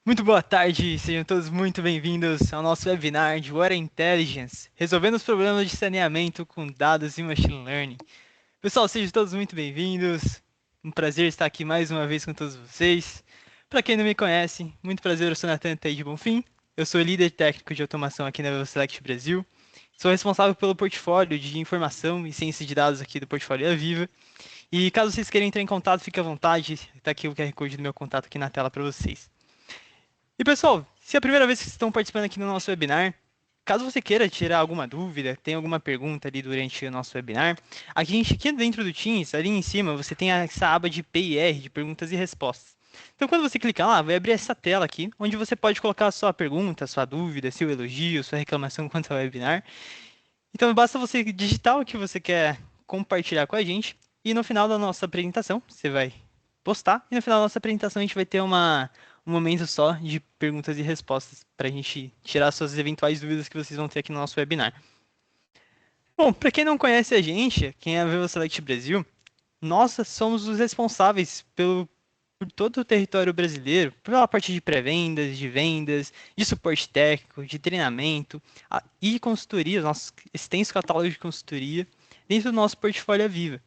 Muito boa tarde, sejam todos muito bem-vindos ao nosso webinar de Water Intelligence, resolvendo os problemas de saneamento com dados e machine learning. Pessoal, sejam todos muito bem-vindos. Um prazer estar aqui mais uma vez com todos vocês. Para quem não me conhece, muito prazer, eu sou Nathan Tei de Bonfim. Eu sou líder técnico de automação aqui na VeloSelect Brasil. Sou responsável pelo portfólio de informação e ciência de dados aqui do portfólio Aviva. E caso vocês queiram entrar em contato, fique à vontade. Está aqui o QR Code do meu contato aqui na tela para vocês. E pessoal, se é a primeira vez que vocês estão participando aqui no nosso webinar, caso você queira tirar alguma dúvida, tem alguma pergunta ali durante o nosso webinar, aqui dentro do Teams, ali em cima, você tem essa aba de PIR, de perguntas e respostas. Então, quando você clicar lá, vai abrir essa tela aqui, onde você pode colocar a sua pergunta, sua dúvida, seu elogio, sua reclamação quanto ao webinar. Então, basta você digitar o que você quer compartilhar com a gente, e no final da nossa apresentação, você vai postar, e no final da nossa apresentação a gente vai ter um momento só de perguntas e respostas para a gente tirar suas eventuais dúvidas que vocês vão ter aqui no nosso webinar. Bom, para quem não conhece a gente, quem é a Viva Select Brasil, nós somos os responsáveis por todo o território brasileiro, pela parte de pré-vendas, de vendas, de suporte técnico, de treinamento e de consultoria, nosso extenso catálogo de consultoria dentro do nosso portfólio Viva.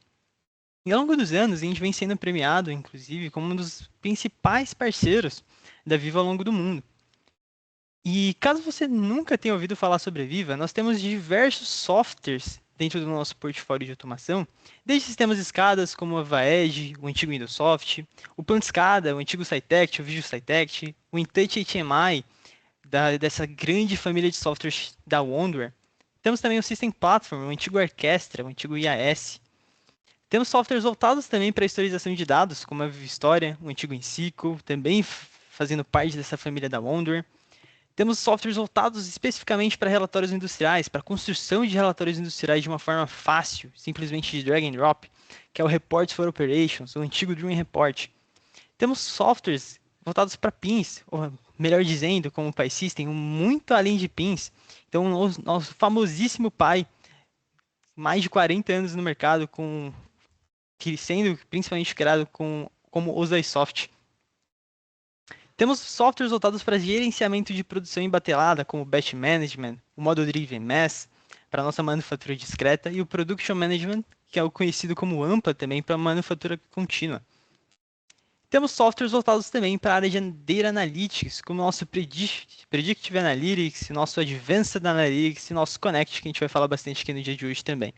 E ao longo dos anos, a gente vem sendo premiado, inclusive, como um dos principais parceiros da Viva ao longo do mundo. E caso você nunca tenha ouvido falar sobre a Viva, nós temos diversos softwares dentro do nosso portfólio de automação, desde sistemas de escadas como a Vaed, o antigo Windowsoft, o PlantSCADA, o antigo Cytect, o Visual Cytect, o InTouch HMI, dessa grande família de softwares da Wondware. Temos também o System Platform, o antigo Orchestra, o antigo IAS. Temos softwares voltados também para a historização de dados, como a História, o antigo InSQL, também fazendo parte dessa família da Wondware. Temos softwares voltados especificamente para relatórios industriais, para a construção de relatórios industriais de uma forma fácil, simplesmente de drag and drop, que é o Reports for Operations, o antigo Dream Report. Temos softwares voltados para pins, ou melhor dizendo, como o PySystem, muito além de pins. Então, o nosso famosíssimo Py, mais de 40 anos no mercado, sendo principalmente criado como OSIsoft. Temos softwares voltados para gerenciamento de produção em batelada, como o Batch Management, o Model Driven Mass, para nossa manufatura discreta, e o Production Management, que é o conhecido como AMPA também, para manufatura contínua. Temos softwares voltados também para a área de Data Analytics, como o nosso Predictive Analytics, nosso Advanced Analytics e nosso Connect, que a gente vai falar bastante aqui no dia de hoje também.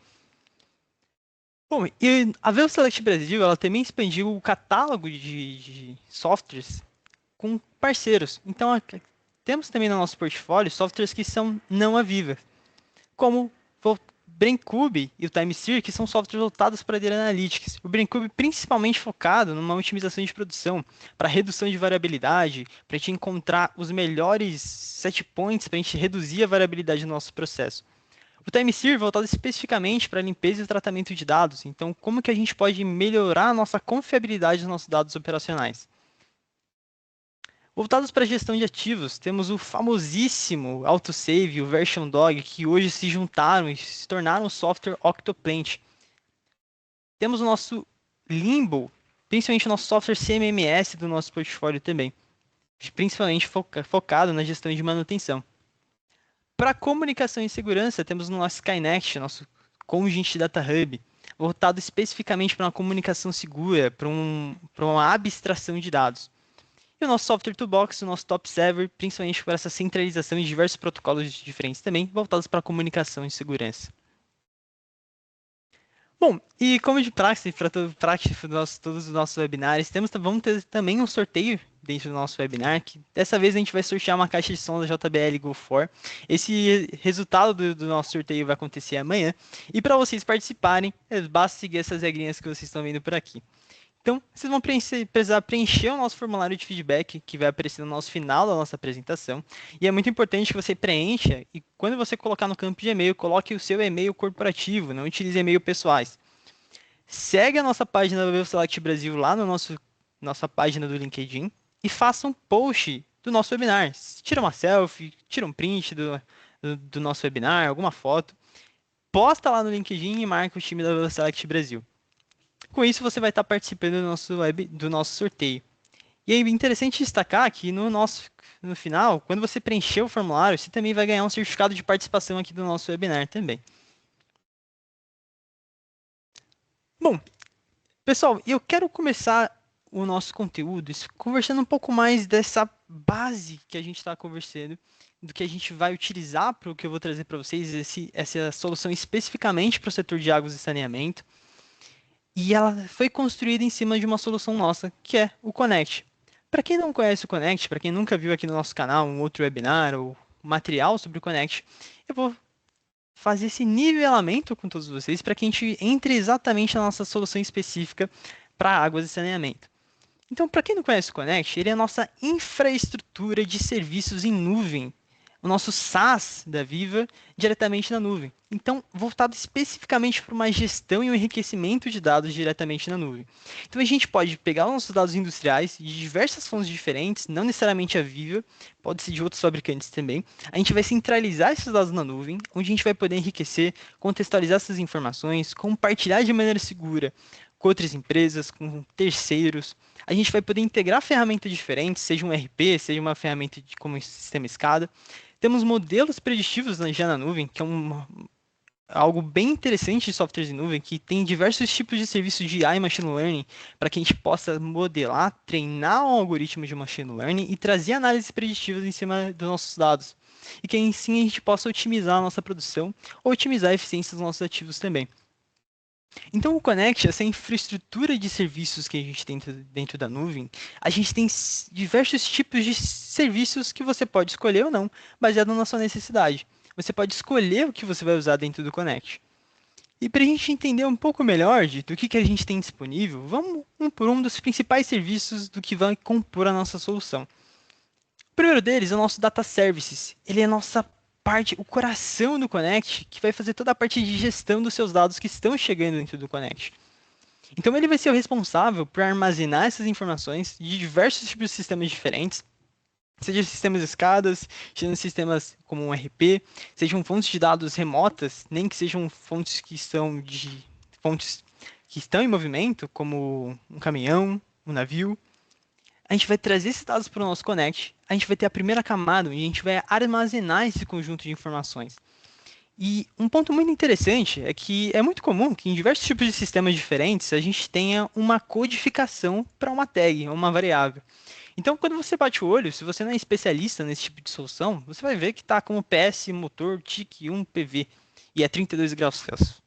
Bom, e a VeloSelect Brasil, ela também expandiu o catálogo de softwares com parceiros. Então, temos também no nosso portfólio softwares que são não à Viva, como o Braincube e o TimeSteer, que são softwares voltados para Data Analytics. O Braincube principalmente focado numa otimização de produção, para redução de variabilidade, para a gente encontrar os melhores set points para a gente reduzir a variabilidade do nosso processo. O TimeSteer voltado especificamente para a limpeza e tratamento de dados. Então, como que a gente pode melhorar a nossa confiabilidade dos nossos dados operacionais? Voltados para a gestão de ativos, temos o famosíssimo AutoSave, o Version Dog, que hoje se juntaram e se tornaram o software Octoplant. Temos o nosso Limbo, principalmente o nosso software CMMS do nosso portfólio também, principalmente focado na gestão de manutenção. Para comunicação e segurança, temos o nosso Skynet, nosso Congent Data Hub, voltado especificamente para uma comunicação segura, para uma abstração de dados. E o nosso Software Toolbox, o nosso Top Server, principalmente para essa centralização de diversos protocolos diferentes também, voltados para comunicação e segurança. Bom, e como de praxe, para todos os nossos webinários, vamos ter também um sorteio dentro do nosso webinar, que dessa vez a gente vai sortear uma caixa de som da JBL Go4. Esse resultado do nosso sorteio vai acontecer amanhã. E para vocês participarem, basta seguir essas regrinhas que vocês estão vendo por aqui. Então, vocês vão precisar preencher o nosso formulário de feedback, que vai aparecer no nosso final da nossa apresentação. E é muito importante que você preencha e quando você colocar no campo de e-mail, coloque o seu e-mail corporativo, não utilize e-mail pessoais. Segue a nossa página da VeloSelect Brasil lá no nossa página do LinkedIn e faça um post do nosso webinar. Tira uma selfie, tira um print do nosso webinar, alguma foto. Posta lá no LinkedIn e marca o time da VeloSelect Brasil. Com isso, você vai estar participando do nosso sorteio. E é interessante destacar que no final, quando você preencher o formulário, você também vai ganhar um certificado de participação aqui do nosso webinar também. Bom, pessoal, eu quero começar o nosso conteúdo conversando um pouco mais dessa base que a gente está conversando, do que a gente vai utilizar para o que eu vou trazer para vocês, essa solução especificamente para o setor de águas e saneamento. E ela foi construída em cima de uma solução nossa, que é o Connect. Para quem não conhece o Connect, para quem nunca viu aqui no nosso canal um outro webinar ou material sobre o Connect, eu vou fazer esse nivelamento com todos vocês para que a gente entre exatamente na nossa solução específica para águas e saneamento. Então, para quem não conhece o Connect, ele é a nossa infraestrutura de serviços em nuvem, o nosso SaaS da Viva diretamente na nuvem. Então, voltado especificamente para uma gestão e um enriquecimento de dados diretamente na nuvem. Então, a gente pode pegar os nossos dados industriais de diversas fontes diferentes, não necessariamente a Viva, pode ser de outros fabricantes também. A gente vai centralizar esses dados na nuvem, onde a gente vai poder enriquecer, contextualizar essas informações, compartilhar de maneira segura com outras empresas, com terceiros. A gente vai poder integrar ferramentas diferentes, seja um RP, seja uma ferramenta como um sistema escada. Temos modelos preditivos já na nuvem, que é algo bem interessante de softwares em nuvem, que tem diversos tipos de serviços de AI e Machine Learning para que a gente possa modelar, treinar um algoritmo de Machine Learning e trazer análises preditivas em cima dos nossos dados. E que assim a gente possa otimizar a nossa produção ou otimizar a eficiência dos nossos ativos também. Então, o Connect, essa infraestrutura de serviços que a gente tem dentro da nuvem, a gente tem diversos tipos de serviços que você pode escolher ou não, baseado na sua necessidade. Você pode escolher o que você vai usar dentro do Connect. E para a gente entender um pouco melhor do que a gente tem disponível, vamos um por um dos principais serviços do que vai compor a nossa solução. O primeiro deles é o nosso Data Services. Ele é a nossa parte, o coração do Connect, que vai fazer toda a parte de gestão dos seus dados que estão chegando dentro do Connect. Então ele vai ser o responsável por armazenar essas informações de diversos tipos de sistemas diferentes, seja sistemas escadas, sejam sistemas como um RP, sejam fontes de dados remotas, nem que sejam fontes que estão em movimento, como um caminhão, um navio. A gente vai trazer esses dados para o nosso Connect, a gente vai ter a primeira camada, onde a gente vai armazenar esse conjunto de informações. E um ponto muito interessante é que é muito comum que em diversos tipos de sistemas diferentes a gente tenha uma codificação para uma tag, uma variável. Então, quando você bate o olho, se você não é especialista nesse tipo de solução, você vai ver que está como PS motor TIC 1 PV e é 32 graus Celsius.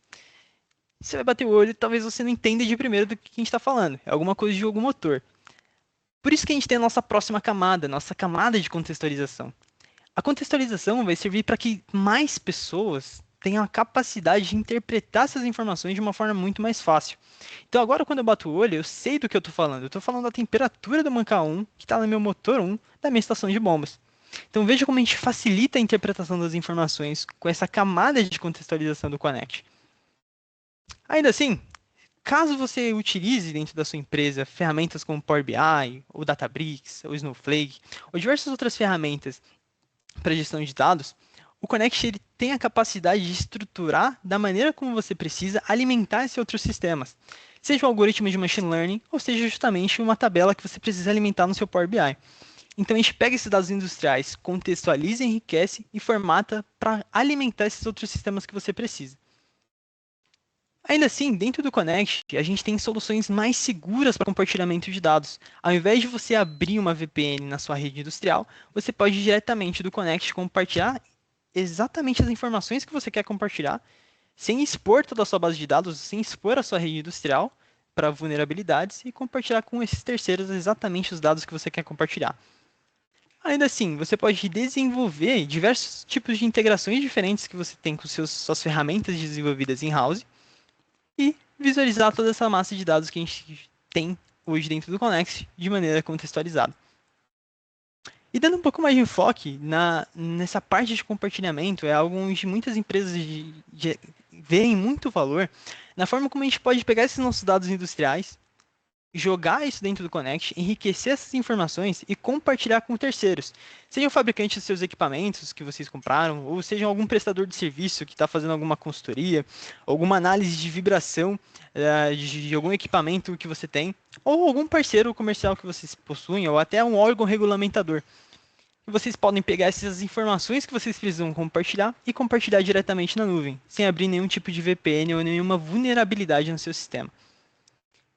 Você vai bater o olho e talvez você não entenda de primeiro do que a gente está falando. É alguma coisa de algum motor. Por isso que a gente tem a nossa camada de contextualização. A contextualização vai servir para que mais pessoas tenham a capacidade de interpretar essas informações de uma forma muito mais fácil. Então agora quando eu bato o olho, eu sei do que eu estou falando. Eu estou falando da temperatura do manca 1, que está no meu motor 1, da minha estação de bombas. Então veja como a gente facilita a interpretação das informações com essa camada de contextualização do Connect. Ainda assim, caso você utilize dentro da sua empresa ferramentas como Power BI, ou Databricks, ou Snowflake, ou diversas outras ferramentas para gestão de dados, o Connect ele tem a capacidade de estruturar da maneira como você precisa alimentar esses outros sistemas. Seja um algoritmo de machine learning, ou seja justamente uma tabela que você precisa alimentar no seu Power BI. Então a gente pega esses dados industriais, contextualiza, enriquece e formata para alimentar esses outros sistemas que você precisa. Ainda assim, dentro do Connect, a gente tem soluções mais seguras para compartilhamento de dados. Ao invés de você abrir uma VPN na sua rede industrial, você pode diretamente do Connect compartilhar exatamente as informações que você quer compartilhar, sem expor toda a sua base de dados, sem expor a sua rede industrial para vulnerabilidades e compartilhar com esses terceiros exatamente os dados que você quer compartilhar. Ainda assim, você pode desenvolver diversos tipos de integrações diferentes que você tem com suas ferramentas desenvolvidas in-house e visualizar toda essa massa de dados que a gente tem hoje dentro do Connect de maneira contextualizada. E dando um pouco mais de enfoque nessa parte de compartilhamento, é algo onde muitas empresas veem muito valor na forma como a gente pode pegar esses nossos dados industriais jogar isso dentro do Connect, enriquecer essas informações e compartilhar com terceiros. Seja o fabricante dos seus equipamentos que vocês compraram, ou seja algum prestador de serviço que está fazendo alguma consultoria, alguma análise de vibração de algum equipamento que você tem, ou algum parceiro comercial que vocês possuem, ou até um órgão regulamentador. E vocês podem pegar essas informações que vocês precisam compartilhar e compartilhar diretamente na nuvem, sem abrir nenhum tipo de VPN ou nenhuma vulnerabilidade no seu sistema.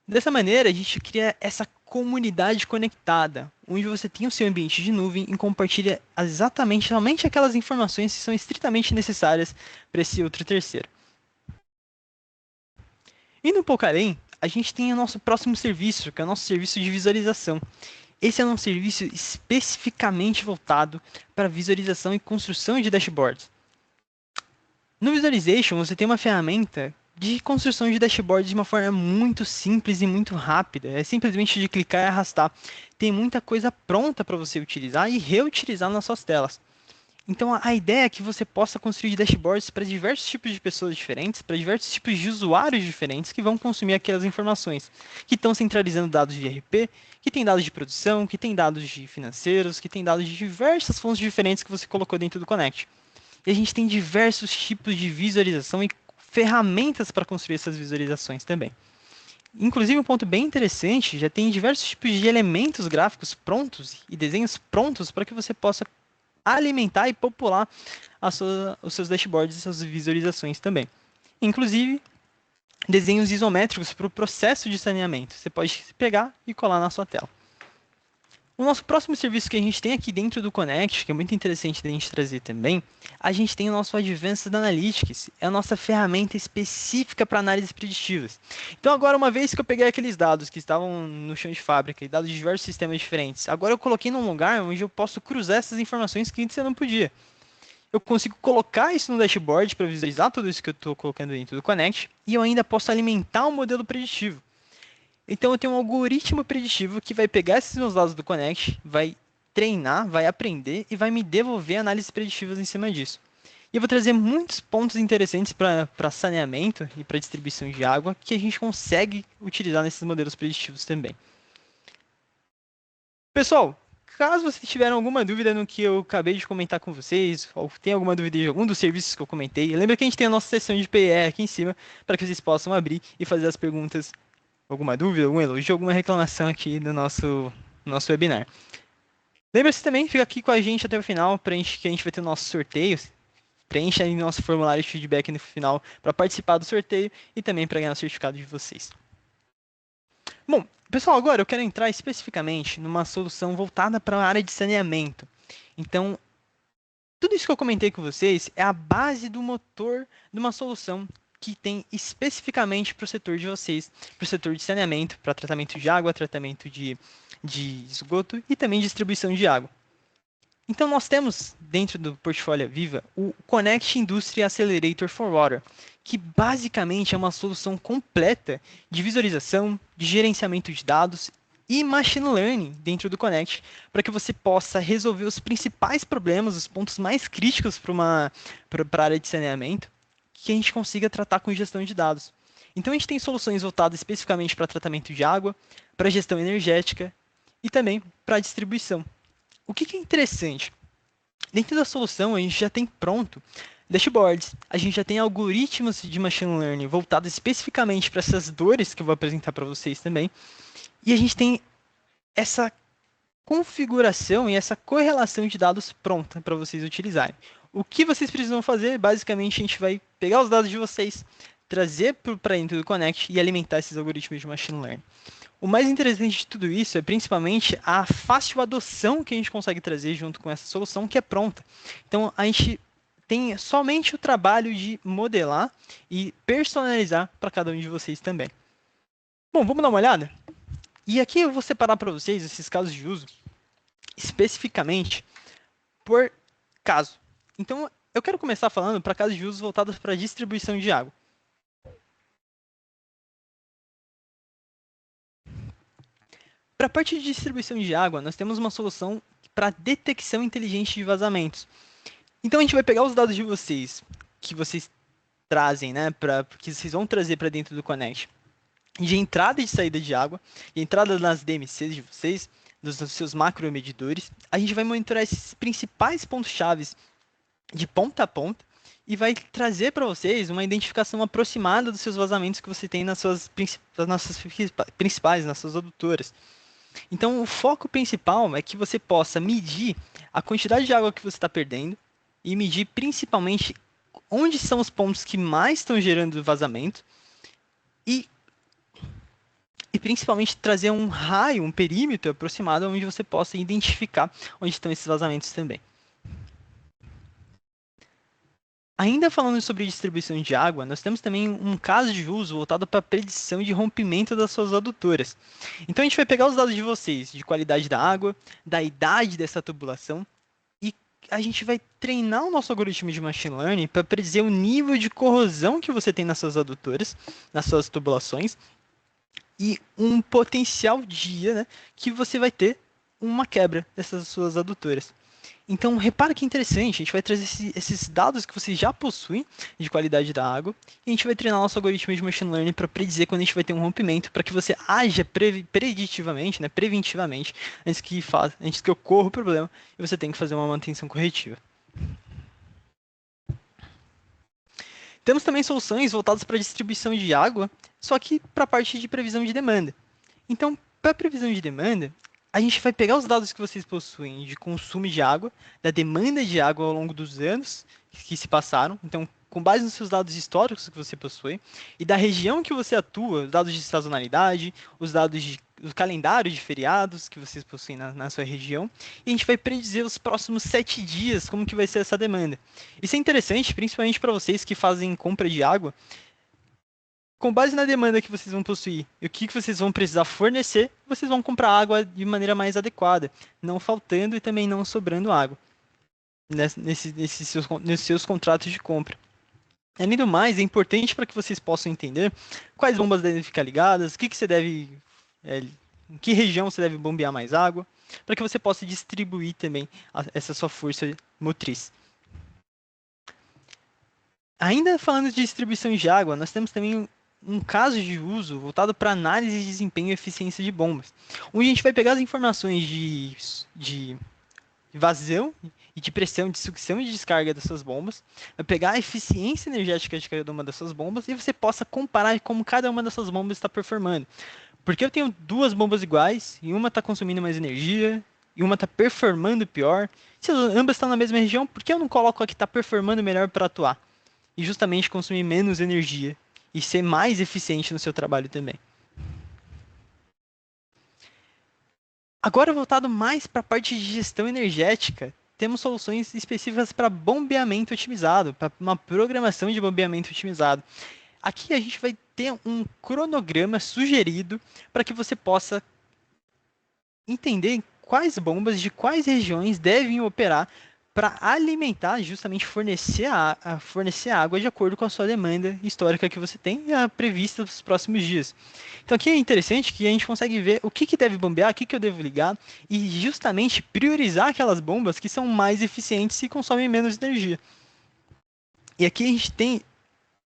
Dessa maneira, a gente cria essa comunidade conectada, onde você tem o seu ambiente de nuvem e compartilha exatamente somente aquelas informações que são estritamente necessárias para esse outro terceiro. Indo um pouco além, a gente tem o nosso próximo serviço, que é o nosso serviço de visualização. Esse é um serviço especificamente voltado para visualização e construção de dashboards. No Visualization, você tem uma ferramenta de construção de dashboards de uma forma muito simples e muito rápida. É simplesmente de clicar e arrastar. Tem muita coisa pronta para você utilizar e reutilizar nas suas telas. Então a ideia é que você possa construir dashboards para diversos tipos de pessoas diferentes, para diversos tipos de usuários diferentes que vão consumir aquelas informações, que estão centralizando dados de ERP, que tem dados de produção, que tem dados de financeiros, que tem dados de diversas fontes diferentes que você colocou dentro do Connect. E a gente tem diversos tipos de visualização e ferramentas para construir essas visualizações também. Inclusive, um ponto bem interessante, já tem diversos tipos de elementos gráficos prontos e desenhos prontos para que você possa alimentar e popular os seus dashboards e suas visualizações também. Inclusive, desenhos isométricos para o processo de saneamento. Você pode pegar e colar na sua tela. O nosso próximo serviço que a gente tem aqui dentro do Connect, que é muito interessante da gente trazer também, a gente tem o nosso Advanced Analytics, é a nossa ferramenta específica para análises preditivas. Então agora, uma vez que eu peguei aqueles dados que estavam no chão de fábrica e dados de diversos sistemas diferentes, agora eu coloquei num lugar onde eu posso cruzar essas informações que antes eu não podia. Eu consigo colocar isso no dashboard para visualizar tudo isso que eu estou colocando dentro do Connect e eu ainda posso alimentar um modelo preditivo. Então eu tenho um algoritmo preditivo que vai pegar esses meus dados do Connect, vai treinar, vai aprender e vai me devolver análises preditivas em cima disso. E eu vou trazer muitos pontos interessantes para saneamento e para distribuição de água que a gente consegue utilizar nesses modelos preditivos também. Pessoal, caso vocês tiverem alguma dúvida no que eu acabei de comentar com vocês, ou tem alguma dúvida de algum dos serviços que eu comentei, lembra que a gente tem a nossa seção de PE aqui em cima para que vocês possam abrir e fazer as perguntas, alguma dúvida, algum elogio, alguma reclamação aqui no nosso webinar. Lembra-se também, fica aqui com a gente até o final, que a gente vai ter o nosso sorteio. Preencha aí o nosso formulário de feedback no final para participar do sorteio e também para ganhar o certificado de vocês. Bom, pessoal, agora eu quero entrar especificamente numa solução voltada para a área de saneamento. Então, tudo isso que eu comentei com vocês é a base do motor de uma solução que tem especificamente para o setor de vocês, para o setor de saneamento, para tratamento de água, tratamento de esgoto e também distribuição de água. Então nós temos dentro do portfólio Viva o Connect Industry Accelerator for Water, que basicamente é uma solução completa de visualização, de gerenciamento de dados e machine learning dentro do Connect, para que você possa resolver os principais problemas, os pontos mais críticos para a área de saneamento, que a gente consiga tratar com gestão de dados. Então a gente tem soluções voltadas especificamente para tratamento de água, para gestão energética e também para distribuição. O que é interessante? Dentro da solução a gente já tem pronto dashboards, a gente já tem algoritmos de machine learning voltados especificamente para essas dores que eu vou apresentar para vocês também, e a gente tem essa configuração e essa correlação de dados pronta para vocês utilizarem. O que vocês precisam fazer, basicamente, a gente vai pegar os dados de vocês, trazer para dentro do Connect e alimentar esses algoritmos de machine learning. O mais interessante de tudo isso é principalmente a fácil adoção que a gente consegue trazer junto com essa solução que é pronta. Então, a gente tem somente o trabalho de modelar e personalizar para cada um de vocês também. Bom, vamos dar uma olhada? E aqui eu vou separar para vocês esses casos de uso especificamente por caso. Então, eu quero começar falando para casos de uso voltados para a distribuição de água. Para a parte de distribuição de água, nós temos uma solução para detecção inteligente de vazamentos. Então, a gente vai pegar os dados de vocês, que vocês trazem, né, que vocês vão trazer para dentro do Connect. de entrada e de saída de água, de entrada nas DMCs de vocês, dos seus macromedidores. A gente vai monitorar esses principais pontos-chave de ponta a ponta e vai trazer para vocês uma identificação aproximada dos seus vazamentos que você tem nas suas principais, nas suas adutoras. Então, o foco principal é que você possa medir a quantidade de água que você está perdendo e medir principalmente onde são os pontos que mais estão gerando vazamento e, e principalmente trazer um raio, um perímetro aproximado onde você possa identificar onde estão esses vazamentos também. Ainda falando sobre distribuição de água, nós temos também um caso de uso voltado para a predição de rompimento das suas adutoras. Então a gente vai pegar os dados de vocês, de qualidade da água, da idade dessa tubulação, e a gente vai treinar o nosso algoritmo de machine learning para predizer o nível de corrosão que você tem nas suas adutoras, nas suas tubulações, e um potencial dia, né, que você vai ter uma quebra dessas suas adutoras. Então, repara que interessante, a gente vai trazer esses dados que vocês já possuem de qualidade da água, e a gente vai treinar nosso algoritmo de machine learning para predizer quando a gente vai ter um rompimento, para que você haja preditivamente, né, preventivamente, antes que ocorra o problema, e você tem que fazer uma manutenção corretiva. Temos também soluções voltadas para a distribuição de água, só que para a parte de previsão de demanda. Então, para a previsão de demanda, a gente vai pegar os dados que vocês possuem de consumo de água, da demanda de água ao longo dos anos que se passaram. Então, com base nos seus dados históricos que você possui, e da região que você atua, os dados de sazonalidade, os dados do calendário de feriados que vocês possuem na sua região, e a gente vai predizer os próximos 7 dias como que vai ser essa demanda. Isso é interessante, principalmente para vocês que fazem compra de água, com base na demanda que vocês vão possuir e o que vocês vão precisar fornecer, vocês vão comprar água de maneira mais adequada, não faltando e também não sobrando água nesses seus contratos de compra. Além do mais, é importante para que vocês possam entender quais bombas devem ficar ligadas, o que você deve, em que região você deve bombear mais água, para que você possa distribuir também essa sua força motriz. Ainda falando de distribuição de água, nós temos também um caso de uso voltado para análise de desempenho e eficiência de bombas, onde a gente vai pegar as informações de vazão e de pressão, de sucção e de descarga dessas bombas, vai pegar a eficiência energética de cada uma dessas bombas e você possa comparar como cada uma dessas bombas está performando. Porque eu tenho duas bombas iguais e uma está consumindo mais energia e uma está performando pior. Se ambas estão na mesma região, por que eu não coloco a que está performando melhor para atuar? E justamente consumir menos energia e ser mais eficiente no seu trabalho também. Agora, voltado mais para a parte de gestão energética, temos soluções específicas para bombeamento otimizado, para uma programação de bombeamento otimizado. Aqui a gente vai ter um cronograma sugerido para que você possa entender quais bombas de quais regiões devem operar para alimentar, justamente fornecer água de acordo com a sua demanda histórica que você tem e a prevista para os próximos dias. Então aqui é interessante que a gente consegue ver o que deve bombear, o que eu devo ligar e justamente priorizar aquelas bombas que são mais eficientes e consomem menos energia. E aqui a gente tem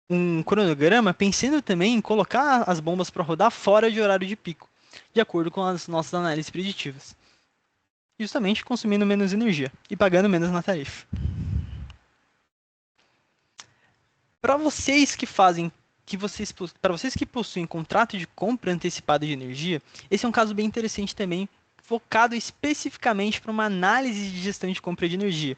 um cronograma pensando também em colocar as bombas para rodar fora de horário de pico, de acordo com as nossas análises preditivas. Justamente consumindo menos energia e pagando menos na tarifa. Para vocês que para vocês que possuem contrato de compra antecipada de energia, esse é um caso bem interessante também, focado especificamente para uma análise de gestão de compra de energia.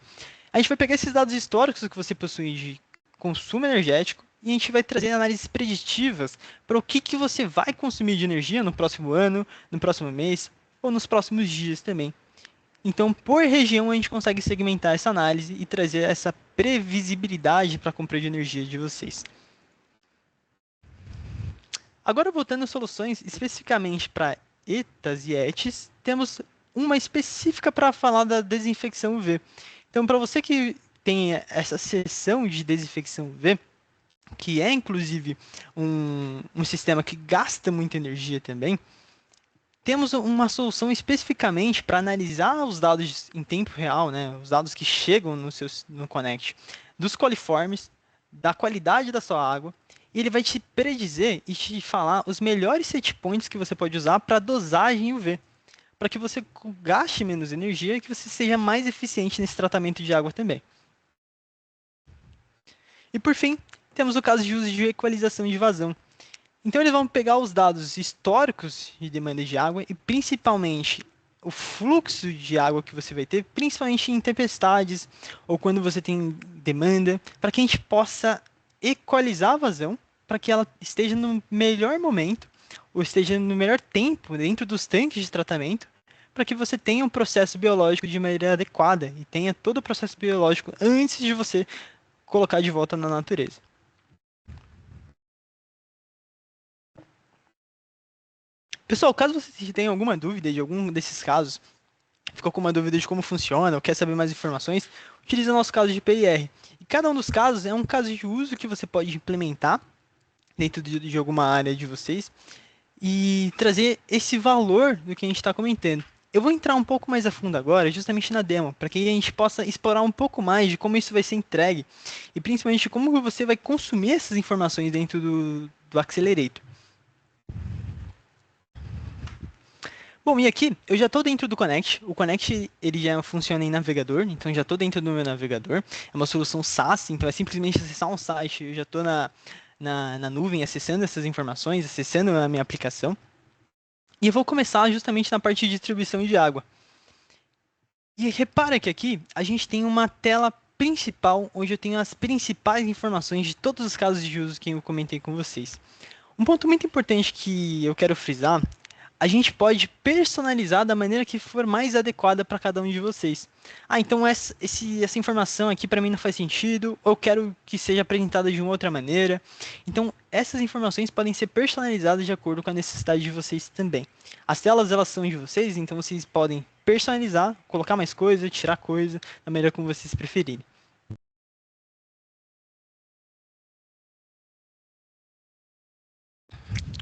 A gente vai pegar esses dados históricos que você possui de consumo energético e a gente vai trazer análises preditivas para o que você vai consumir de energia no próximo ano, no próximo mês ou nos próximos dias também. Então, por região, a gente consegue segmentar essa análise e trazer essa previsibilidade para a compra de energia de vocês. Agora, voltando às soluções especificamente para ETAs e ETs, temos uma específica para falar da desinfecção UV. Então, para você que tem essa seção de desinfecção UV, que é inclusive um sistema que gasta muita energia também, temos uma solução especificamente para analisar os dados em tempo real, né, os dados que chegam no Connect, dos coliformes, da qualidade da sua água E ele vai te predizer e te falar os melhores set points que você pode usar para dosagem UV, para que você gaste menos energia e que você seja mais eficiente nesse tratamento de água também. E por fim, temos o caso de uso de equalização de vazão. Então eles vão pegar os dados históricos de demanda de água e principalmente o fluxo de água que você vai ter, principalmente em tempestades ou quando você tem demanda, para que a gente possa equalizar a vazão, para que ela esteja no melhor momento ou esteja no melhor tempo dentro dos tanques de tratamento, para que você tenha um processo biológico de maneira adequada e tenha todo o processo biológico antes de você colocar de volta na natureza. Pessoal, caso você tenha alguma dúvida de algum desses casos, ficou com uma dúvida de como funciona ou quer saber mais informações, utilize o nosso caso de PIR. E cada um dos casos é um caso de uso que você pode implementar dentro de alguma área de vocês e trazer esse valor do que a gente está comentando. Eu vou entrar um pouco mais a fundo agora, justamente na demo, para que a gente possa explorar um pouco mais de como isso vai ser entregue e principalmente como você vai consumir essas informações dentro do Accelerator. Bom, e aqui eu já estou dentro do Connect. O Connect ele já funciona em navegador, então já estou dentro do meu navegador. É uma solução SaaS, então é simplesmente acessar um site. Eu já estou na nuvem acessando essas informações, acessando a minha aplicação. E eu vou começar justamente na parte de distribuição de água. E repara que aqui a gente tem uma tela principal, onde eu tenho as principais informações de todos os casos de uso que eu comentei com vocês. Um ponto muito importante que eu quero frisar, a gente pode personalizar da maneira que for mais adequada para cada um de vocês. Ah, então essa informação aqui para mim não faz sentido, ou eu quero que seja apresentada de uma outra maneira. Então, essas informações podem ser personalizadas de acordo com a necessidade de vocês também. As telas, elas são de vocês, então vocês podem personalizar, colocar mais coisa, tirar coisa, da maneira como vocês preferirem.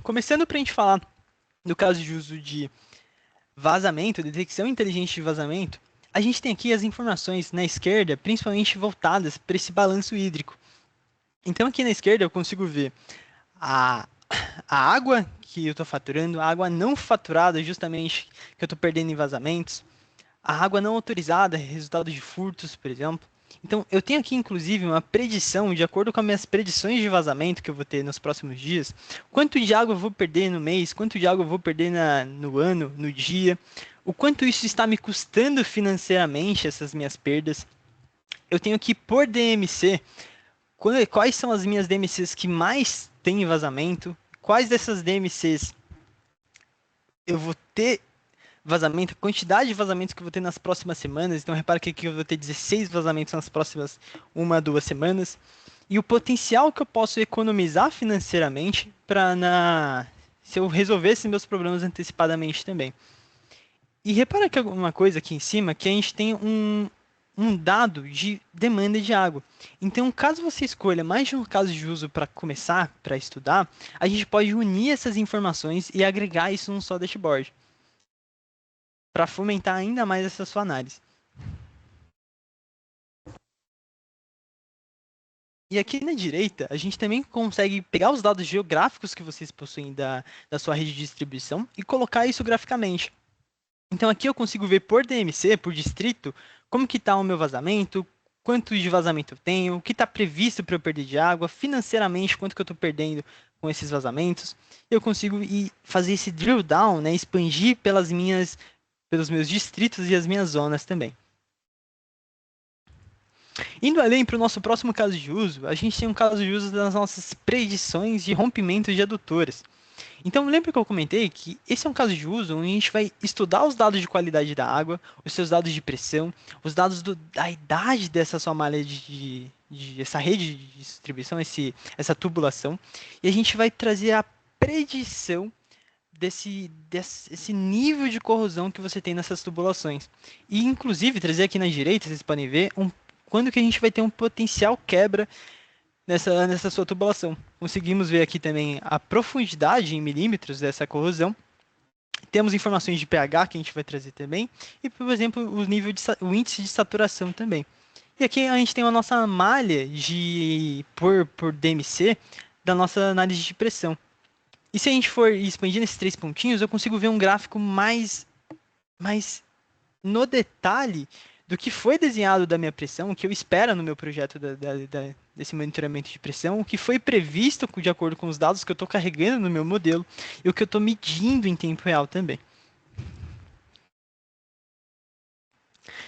Começando para a gente falar do caso de uso de vazamento, detecção inteligente de vazamento, a gente tem aqui as informações na esquerda, principalmente voltadas para esse balanço hídrico. Então aqui na esquerda eu consigo ver a, a água que eu estou faturando, a água não faturada, justamente que eu estou perdendo em vazamentos, a água não autorizada, resultado de furtos, por exemplo. Então, eu tenho aqui, inclusive, uma predição, de acordo com as minhas predições de vazamento que eu vou ter nos próximos dias, quanto de água eu vou perder no mês, quanto de água eu vou perder no ano, no dia, o quanto isso está me custando financeiramente, essas minhas perdas. Eu tenho aqui por DMC, quais são as minhas DMCs que mais têm vazamento, quais dessas DMCs eu vou ter vazamento, a quantidade de vazamentos que eu vou ter nas próximas semanas. Então, repara que aqui eu vou ter 16 vazamentos nas próximas 1 a 2 semanas. E o potencial que eu posso economizar financeiramente se eu resolvesse meus problemas antecipadamente também. E repara que alguma coisa aqui em cima, que a gente tem um dado de demanda de água. Então, caso você escolha mais de um caso de uso para começar, para estudar, a gente pode unir essas informações e agregar isso num só dashboard, para fomentar ainda mais essa sua análise. E aqui na direita, a gente também consegue pegar os dados geográficos que vocês possuem da sua rede de distribuição e colocar isso graficamente. Então aqui eu consigo ver por DMC, por distrito, como que está o meu vazamento, quanto de vazamento eu tenho, o que está previsto para eu perder de água, financeiramente, quanto que eu estou perdendo com esses vazamentos. Eu consigo fazer esse drill down, né, expandir pelos meus distritos e as minhas zonas também. Indo além para o nosso próximo caso de uso, a gente tem um caso de uso das nossas predições de rompimento de adutoras. Então, lembra que eu comentei que esse é um caso de uso onde a gente vai estudar os dados de qualidade da água, os seus dados de pressão, os dados da idade dessa sua malha essa rede de distribuição, essa tubulação, e a gente vai trazer a predição desse nível de corrosão que você tem nessas tubulações. E, inclusive, trazer aqui na direita, vocês podem ver, quando que a gente vai ter um potencial quebra nessa sua tubulação. Conseguimos ver aqui também a profundidade em milímetros dessa corrosão. Temos informações de pH que a gente vai trazer também. E, por exemplo, o índice de saturação também. E aqui a gente tem a nossa malha por DMC, da nossa análise de pressão. E se a gente for expandindo esses 3 pontinhos, eu consigo ver um gráfico mais no detalhe do que foi desenhado da minha pressão, o que eu espero no meu projeto desse monitoramento de pressão, o que foi previsto de acordo com os dados que eu estou carregando no meu modelo e o que eu estou medindo em tempo real também.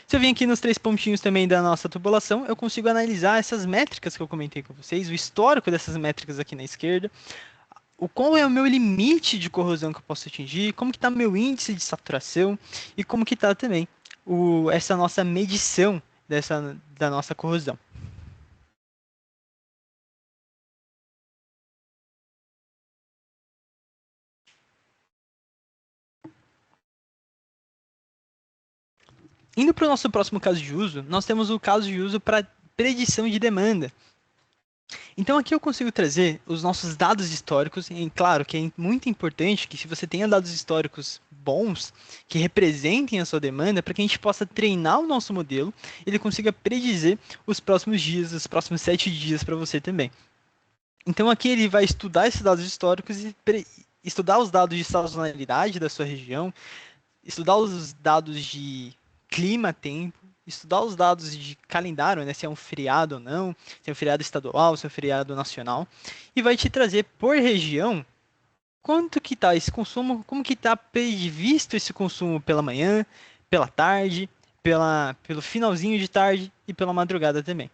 Se eu vim aqui nos 3 pontinhos também da nossa tubulação, eu consigo analisar essas métricas que eu comentei com vocês, o histórico dessas métricas aqui na esquerda, qual é o meu limite de corrosão que eu posso atingir, como que está meu índice de saturação e como que está também essa nossa medição da nossa corrosão. Indo para o nosso próximo caso de uso, nós temos o caso de uso para predição de demanda. Então aqui eu consigo trazer os nossos dados históricos, e claro que é muito importante que se você tenha dados históricos bons, que representem a sua demanda, para que a gente possa treinar o nosso modelo, ele consiga predizer os próximos dias, os próximos 7 dias para você também. Então aqui ele vai estudar esses dados históricos e estudar os dados de sazonalidade da sua região, estudar os dados de clima, tempo, estudar os dados de calendário, né, se é um feriado ou não, se é um feriado estadual, se é um feriado nacional, e vai te trazer por região quanto que está esse consumo, como que está previsto esse consumo pela manhã, pela tarde, pelo finalzinho de tarde e pela madrugada também.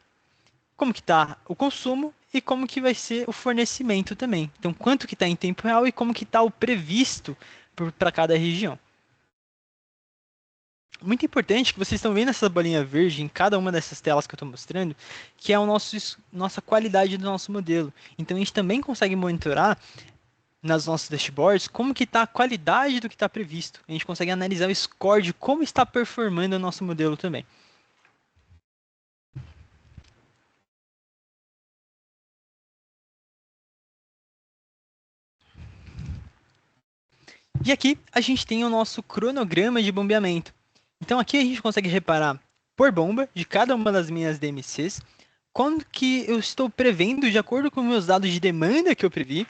Como que está o consumo e como que vai ser o fornecimento também. Então, quanto que está em tempo real e como que está o previsto para cada região. Muito importante que vocês estão vendo essa bolinha verde em cada uma dessas telas que eu estou mostrando, que é a nossa qualidade do nosso modelo. Então, a gente também consegue monitorar nas nossas dashboards como que está a qualidade do que está previsto. A gente consegue analisar o score de como está performando o nosso modelo também. E aqui a gente tem o nosso cronograma de bombeamento. Então aqui a gente consegue reparar por bomba de cada uma das minhas DMCs, quando que eu estou prevendo, de acordo com meus dados de demanda que eu previ,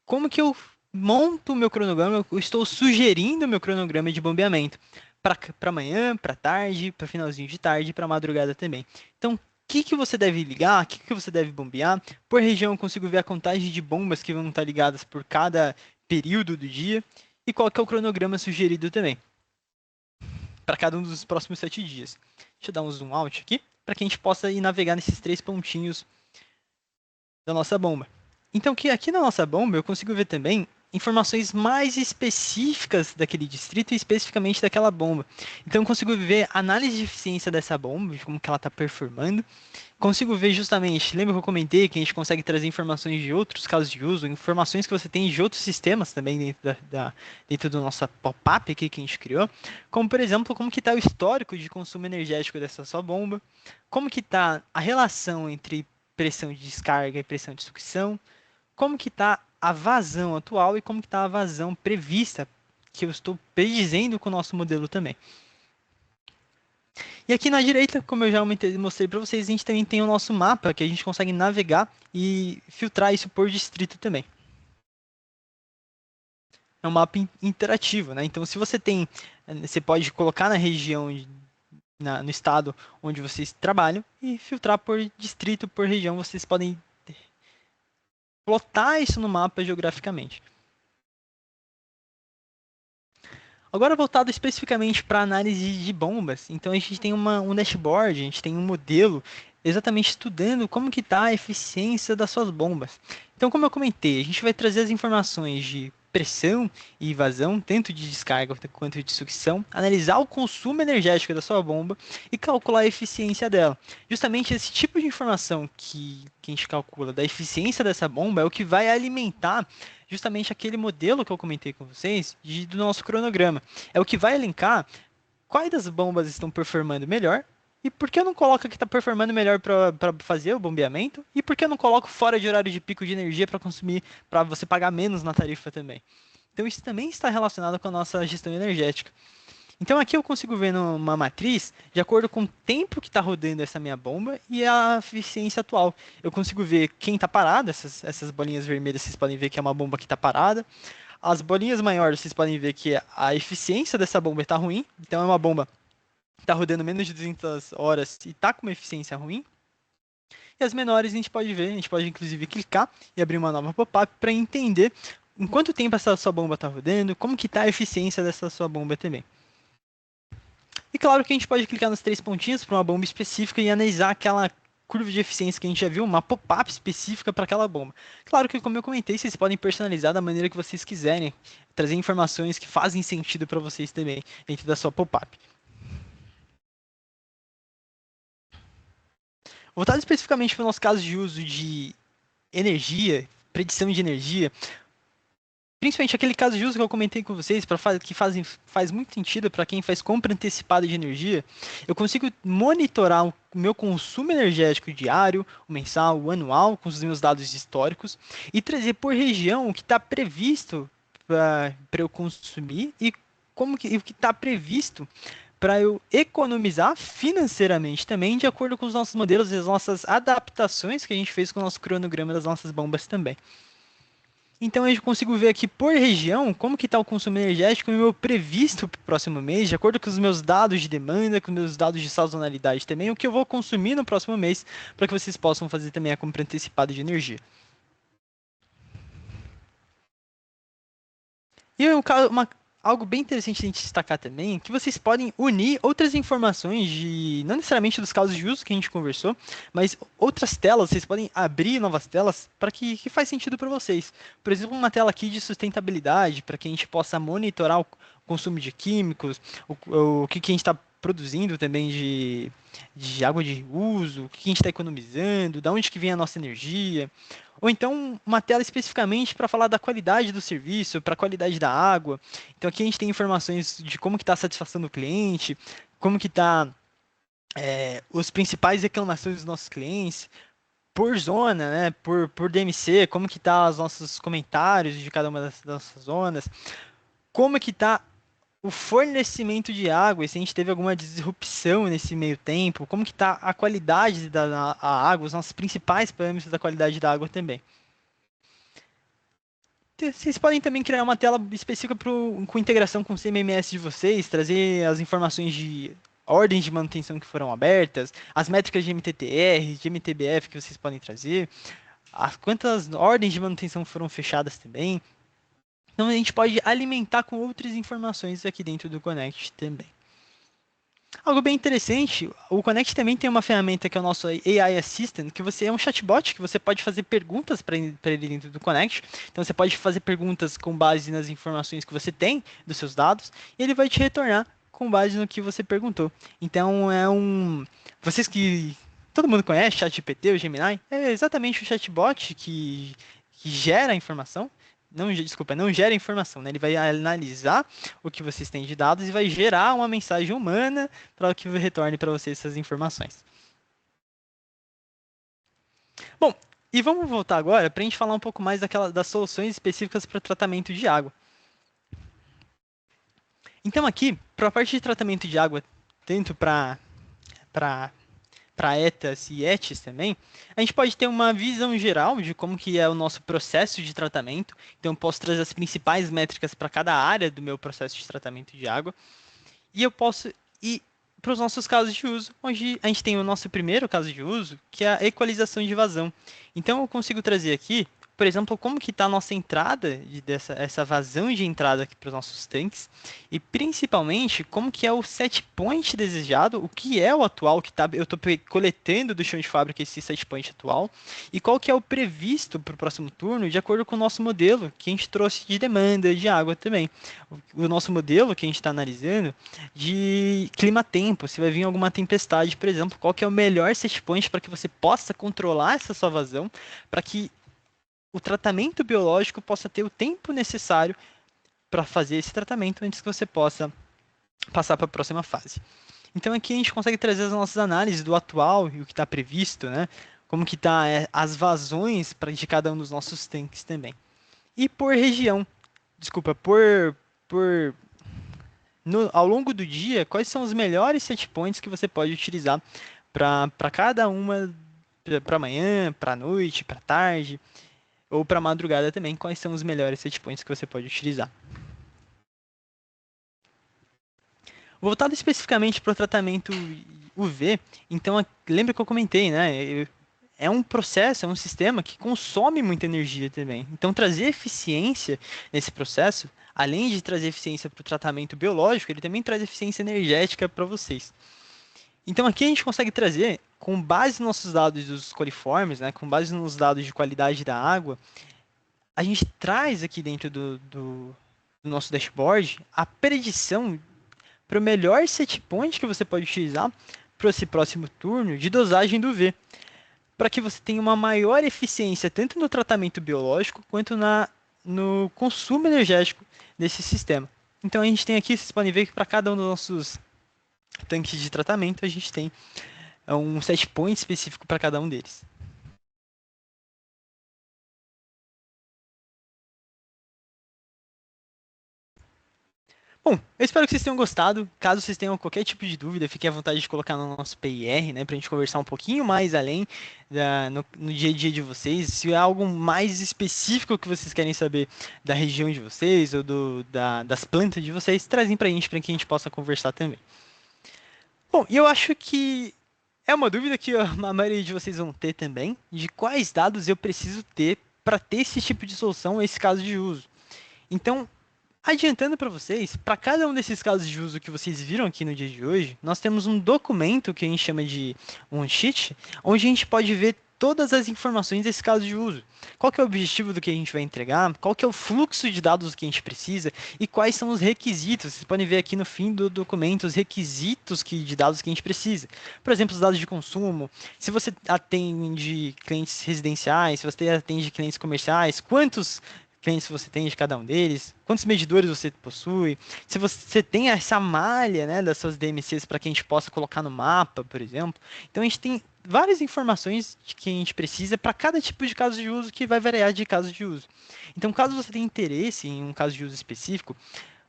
como que eu monto o meu cronograma, eu estou sugerindo o meu cronograma de bombeamento para amanhã, para tarde, para finalzinho de tarde, para madrugada também. Então, o que você deve ligar, o que você deve bombear. Por região, eu consigo ver a contagem de bombas que vão estar ligadas por cada período do dia e qual que é o cronograma sugerido também para cada um dos próximos 7 dias. Deixa eu dar um zoom out aqui para que a gente possa ir navegar nesses 3 pontinhos da nossa bomba. Então, aqui na nossa bomba eu consigo ver também informações mais específicas daquele distrito e especificamente daquela bomba. Então, eu consigo ver a análise de eficiência dessa bomba, de como que ela está performando. Consigo ver justamente, lembra que eu comentei que a gente consegue trazer informações de outros casos de uso, informações que você tem de outros sistemas também dentro do nosso pop-up aqui que a gente criou, como por exemplo, como que está o histórico de consumo energético dessa sua bomba, como que está a relação entre pressão de descarga e pressão de sucção, como que está a vazão atual e como que está a vazão prevista, que eu estou predizendo com o nosso modelo também. E aqui na direita, como eu já mostrei para vocês, a gente também tem o nosso mapa, que a gente consegue navegar e filtrar isso por distrito também. É um mapa interativo, né? Então, se você tem, você pode colocar na região, no estado onde vocês trabalham e filtrar por distrito, por região. Vocês podem plotar isso no mapa geograficamente. Agora voltado especificamente para análise de bombas, então a gente tem um dashboard, a gente tem um modelo exatamente estudando como que está a eficiência das suas bombas. Então, como eu comentei, a gente vai trazer as informações de pressão e vazão, tanto de descarga quanto de sucção, analisar o consumo energético da sua bomba e calcular a eficiência dela. Justamente esse tipo de informação que a gente calcula da eficiência dessa bomba é o que vai alimentar justamente aquele modelo que eu comentei com vocês do nosso cronograma. É o que vai elencar quais das bombas estão performando melhor e por que eu não coloco que está performando melhor para fazer o bombeamento e por que eu não coloco fora de horário de pico de energia para consumir, para você pagar menos na tarifa também. Então isso também está relacionado com a nossa gestão energética. Então aqui eu consigo ver numa matriz, de acordo com o tempo que está rodando essa minha bomba e a eficiência atual. Eu consigo ver quem está parado, essas bolinhas vermelhas vocês podem ver que é uma bomba que está parada. As bolinhas maiores vocês podem ver que a eficiência dessa bomba está ruim, então é uma bomba que está rodando menos de 200 horas e está com uma eficiência ruim. E as menores a gente pode ver, a gente pode inclusive clicar e abrir uma nova pop-up para entender em quanto tempo essa sua bomba está rodando, como que está a eficiência dessa sua bomba também. E claro que a gente pode clicar nos três pontinhos para uma bomba específica e analisar aquela curva de eficiência que a gente já viu, uma pop-up específica para aquela bomba. Claro que, como eu comentei, vocês podem personalizar da maneira que vocês quiserem, trazer informações que fazem sentido para vocês também dentro da sua pop-up. Voltado especificamente para o nosso caso de uso de energia, predição de energia, principalmente aquele caso de uso que eu comentei com vocês, que faz muito sentido para quem faz compra antecipada de energia, eu consigo monitorar o meu consumo energético diário, o mensal, o anual, com os meus dados históricos, e trazer por região o que está previsto para eu consumir e o que está previsto para eu economizar financeiramente também, de acordo com os nossos modelos e as nossas adaptações que a gente fez com o nosso cronograma das nossas bombas também. Então eu consigo ver aqui por região como que está o consumo energético e o meu previsto para o próximo mês, de acordo com os meus dados de demanda, com os meus dados de sazonalidade também, o que eu vou consumir no próximo mês, para que vocês possam fazer também a compra antecipada de energia. E algo bem interessante a gente destacar também, que vocês podem unir outras informações não necessariamente dos casos de uso que a gente conversou, mas outras telas, vocês podem abrir novas telas para que faz sentido para vocês. Por exemplo, uma tela aqui de sustentabilidade, para que a gente possa monitorar o consumo de químicos, o que a gente está produzindo também de água de uso, o que a gente está economizando, da onde que vem a nossa energia. Ou então uma tela especificamente para falar da qualidade do serviço, para a qualidade da água. Então aqui a gente tem informações de como que está a satisfação do cliente, como que está os principais reclamações dos nossos clientes, por zona, né, por DMC, como que tá os nossos comentários de cada uma das nossas zonas, como que tá o fornecimento de água, e se a gente teve alguma disrupção nesse meio tempo, como que está a qualidade da água, os nossos principais parâmetros da qualidade da água também. Vocês podem também criar uma tela específica com integração com o CMMS de vocês, trazer as informações de ordens de manutenção que foram abertas, as métricas de MTTR, de MTBF que vocês podem trazer, quantas ordens de manutenção foram fechadas também. Então a gente pode alimentar com outras informações aqui dentro do Connect também. Algo bem interessante, o Connect também tem uma ferramenta que é o nosso AI Assistant, que você é um chatbot que você pode fazer perguntas para ele dentro do Connect. Então você pode fazer perguntas com base nas informações que você tem dos seus dados e ele vai te retornar com base no que você perguntou. Então vocês que todo mundo conhece, ChatGPT, o Gemini, é exatamente o chatbot que gera a informação. Não, desculpa, não gera informação, né? Ele vai analisar o que vocês têm de dados e vai gerar uma mensagem humana para que retorne para vocês essas informações. Bom, e vamos voltar agora para a gente falar um pouco mais das soluções específicas para tratamento de água. Então aqui, para a parte de tratamento de água, tanto para ETAs e ETs também, a gente pode ter uma visão geral de como que é o nosso processo de tratamento. Então, eu posso trazer as principais métricas para cada área do meu processo de tratamento de água. E eu posso ir para os nossos casos de uso, onde a gente tem o nosso primeiro caso de uso, que é a equalização de vazão. Então, eu consigo trazer aqui, por exemplo, como que está a nossa entrada, essa vazão de entrada aqui para os nossos tanques, e principalmente como que é o set point desejado, o que é o atual que eu estou coletando do chão de fábrica esse set point atual, e qual que é o previsto para o próximo turno, de acordo com o nosso modelo que a gente trouxe de demanda de água também. O nosso modelo que a gente está analisando de clima-tempo, se vai vir alguma tempestade, por exemplo, qual que é o melhor set point para que você possa controlar essa sua vazão, para que o tratamento biológico possa ter o tempo necessário para fazer esse tratamento antes que você possa passar para a próxima fase. Então aqui a gente consegue trazer as nossas análises do atual e o que está previsto, né? Como que está as vazões de cada um dos nossos tanques também. E por região, desculpa, por ao longo do dia, quais são os melhores set points que você pode utilizar para cada uma, para amanhã, para noite, para tarde, ou para madrugada também, quais são os melhores set points que você pode utilizar. Voltado especificamente para o tratamento UV, então lembra que eu comentei, né? É um processo, é um sistema que consome muita energia também. Então, trazer eficiência nesse processo, além de trazer eficiência para o tratamento biológico, ele também traz eficiência energética para vocês. Então, aqui a gente consegue trazer, com base nos nossos dados dos coliformes, né, com base nos dados de qualidade da água, a gente traz aqui dentro do nosso dashboard a predição para o melhor set point que você pode utilizar para esse próximo turno de dosagem do V, para que você tenha uma maior eficiência tanto no tratamento biológico quanto no consumo energético desse sistema. Então a gente tem aqui, vocês podem ver que para cada um dos nossos tanques de tratamento a gente tem um set point específico para cada um deles. Bom, eu espero que vocês tenham gostado. Caso vocês tenham qualquer tipo de dúvida, fiquem à vontade de colocar no nosso PIR, né, para a gente conversar um pouquinho mais além no dia a dia de vocês. Se é algo mais específico que vocês querem saber da região de vocês ou das plantas de vocês, trazem para que a gente possa conversar também. Bom, e eu acho que é uma dúvida que a maioria de vocês vão ter também, de quais dados eu preciso ter para ter esse tipo de solução, esse caso de uso. Então, adiantando para vocês, para cada um desses casos de uso que vocês viram aqui no dia de hoje, nós temos um documento que a gente chama de um sheet, onde a gente pode ver todas as informações desse caso de uso. Qual que é o objetivo do que a gente vai entregar, qual que é o fluxo de dados que a gente precisa e quais são os requisitos. Vocês podem ver aqui no fim do documento os requisitos de dados que a gente precisa. Por exemplo, os dados de consumo, se você atende clientes residenciais, se você atende clientes comerciais, quantos clientes você tem de cada um deles, quantos medidores você possui, se você tem essa malha, né, das suas DMCs para que a gente possa colocar no mapa, por exemplo. Então a gente tem várias informações que a gente precisa para cada tipo de caso de uso que vai variar de caso de uso. Então, caso você tenha interesse em um caso de uso específico,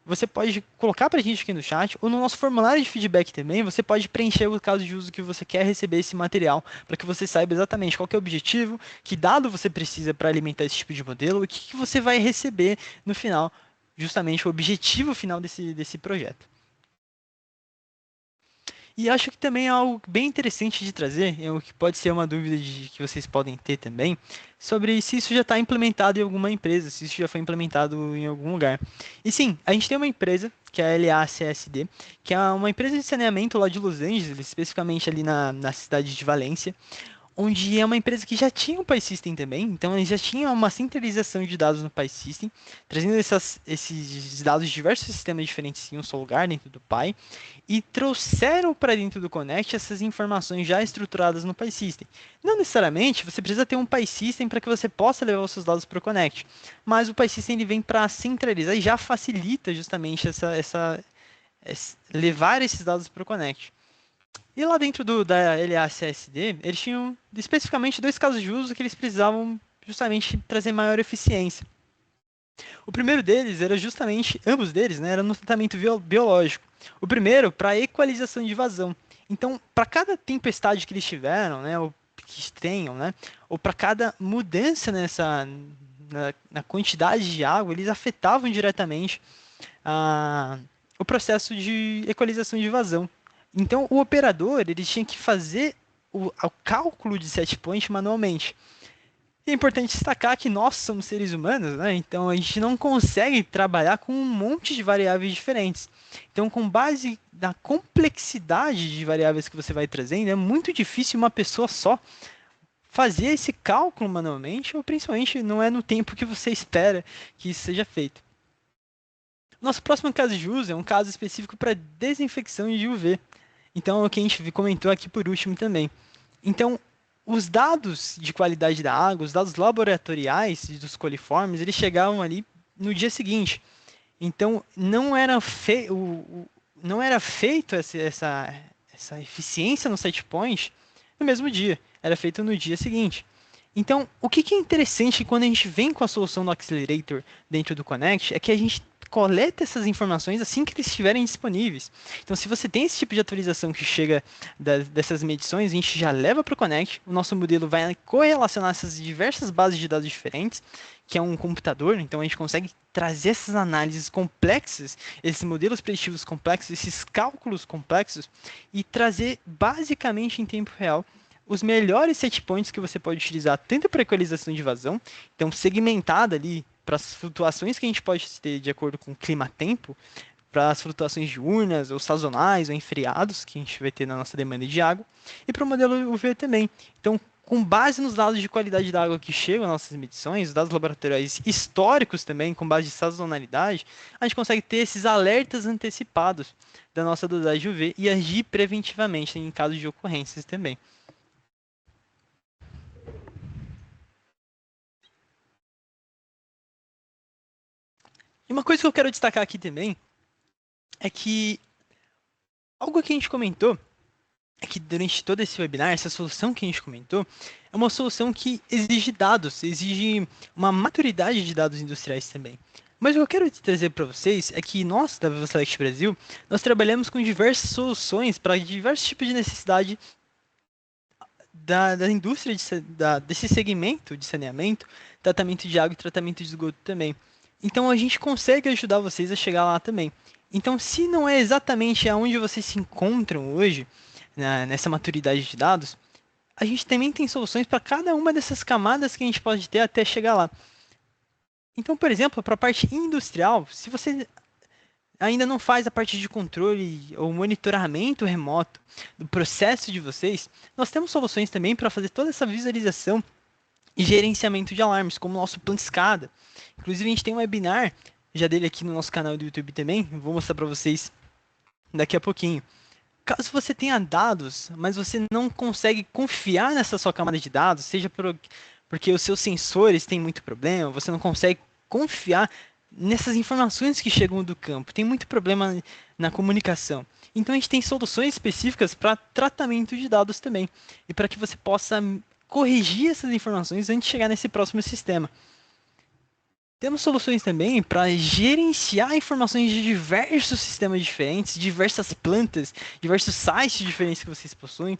você pode colocar para a gente aqui no chat, ou no nosso formulário de feedback também, você pode preencher o caso de uso que você quer receber esse material, para que você saiba exatamente qual que é o objetivo, que dado você precisa para alimentar esse tipo de modelo, e o que você vai receber no final, justamente o objetivo final desse projeto. E acho que também é algo bem interessante de trazer, é o que pode ser uma dúvida que vocês podem ter também, sobre se isso já está implementado em alguma empresa, se isso já foi implementado em algum lugar. E sim, a gente tem uma empresa, que é a LACSD, que é uma empresa de saneamento lá de Los Angeles, especificamente ali na cidade de Valência, onde é uma empresa que já tinha um PySystem também, então eles já tinham uma centralização de dados no PySystem, trazendo esses dados de diversos sistemas diferentes em um só lugar dentro do Py, e trouxeram para dentro do Connect essas informações já estruturadas no PySystem. Não necessariamente você precisa ter um PySystem para que você possa levar os seus dados para o Connect, mas o PySystem ele vem para centralizar e já facilita justamente levar esses dados para o Connect. E lá dentro da LACSD, eles tinham especificamente dois casos de uso que eles precisavam justamente trazer maior eficiência. O primeiro deles era justamente, ambos deles, né, era no tratamento biológico. O primeiro, para equalização de vazão. Então, para cada tempestade que eles tiveram, né, ou que tenham, né, ou para cada mudança na quantidade de água, eles afetavam diretamente o processo de equalização de vazão. Então, o operador ele tinha que fazer o cálculo de set point manualmente. E é importante destacar que nós somos seres humanos, né? Então a gente não consegue trabalhar com um monte de variáveis diferentes. Então, com base na complexidade de variáveis que você vai trazendo, é muito difícil uma pessoa só fazer esse cálculo manualmente, ou principalmente não é no tempo que você espera que isso seja feito. Nosso próximo caso de uso é um caso específico para desinfecção de UV. Então, é o que a gente comentou aqui por último também. Então, os dados de qualidade da água, os dados laboratoriais dos coliformes, eles chegavam ali no dia seguinte. Então, não era feito essa eficiência no set point no mesmo dia. Era feito no dia seguinte. Então, o que é interessante quando a gente vem com a solução do Accelerator dentro do Connect é que a gente coleta essas informações assim que eles estiverem disponíveis. Então, se você tem esse tipo de atualização que chega dessas medições, a gente já leva para o Connect, o nosso modelo vai correlacionar essas diversas bases de dados diferentes, que é um computador, então a gente consegue trazer essas análises complexas, esses modelos preditivos complexos, esses cálculos complexos, e trazer basicamente em tempo real os melhores set points que você pode utilizar tanto para equalização de vazão, então segmentada ali para as flutuações que a gente pode ter de acordo com o clima-tempo, para as flutuações diurnas ou sazonais ou em feriados que a gente vai ter na nossa demanda de água, e para o modelo UV também. Então, com base nos dados de qualidade da água que chegam às nossas medições, os dados laboratoriais históricos também, com base de sazonalidade, a gente consegue ter esses alertas antecipados da nossa dosagem UV e agir preventivamente em caso de ocorrências também. E uma coisa que eu quero destacar aqui também é que algo que a gente comentou é que durante todo esse webinar, essa solução que a gente comentou, é uma solução que exige dados, exige uma maturidade de dados industriais também. Mas o que eu quero trazer para vocês é que nós, da VivaSelect Brasil, nós trabalhamos com diversas soluções para diversos tipos de necessidade da indústria desse segmento de saneamento, tratamento de água e tratamento de esgoto também. Então a gente consegue ajudar vocês a chegar lá também. Então, se não é exatamente aonde vocês se encontram hoje, nessa maturidade de dados, a gente também tem soluções para cada uma dessas camadas que a gente pode ter até chegar lá. Então, por exemplo, para a parte industrial, se você ainda não faz a parte de controle ou monitoramento remoto do processo de vocês, nós temos soluções também para fazer toda essa visualização e gerenciamento de alarmes, como o nosso plano escada. Inclusive, a gente tem um webinar já dele aqui no nosso canal do YouTube também, vou mostrar para vocês daqui a pouquinho. Caso você tenha dados, mas você não consegue confiar nessa sua camada de dados, seja porque os seus sensores têm muito problema, você não consegue confiar nessas informações que chegam do campo, tem muito problema na comunicação. Então a gente tem soluções específicas para tratamento de dados também, e para que você possa corrigir essas informações antes de chegar nesse próximo sistema. Temos soluções também para gerenciar informações de diversos sistemas diferentes, diversas plantas, diversos sites diferentes que vocês possuem,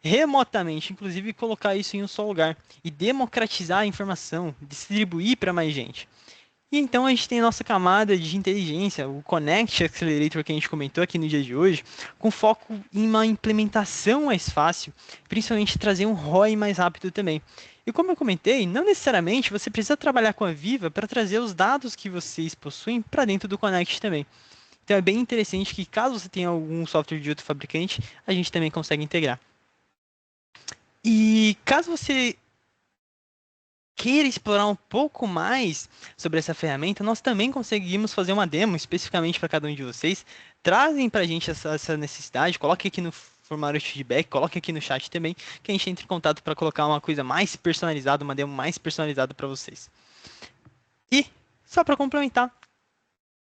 remotamente, inclusive colocar isso em um só lugar e democratizar a informação, distribuir para mais gente. E então a gente tem a nossa camada de inteligência, o Connect Accelerator que a gente comentou aqui no dia de hoje, com foco em uma implementação mais fácil, principalmente trazer um ROI mais rápido também. E como eu comentei, não necessariamente você precisa trabalhar com a Viva para trazer os dados que vocês possuem para dentro do Connect também. Então é bem interessante que caso você tenha algum software de outro fabricante, a gente também consegue integrar. E caso você queira explorar um pouco mais sobre essa ferramenta, nós também conseguimos fazer uma demo especificamente para cada um de vocês. Trazem para a gente essa necessidade, coloque aqui no formulário de feedback, coloque aqui no chat também, que a gente entre em contato para colocar uma coisa mais personalizada, uma demo mais personalizada para vocês. E, só para complementar,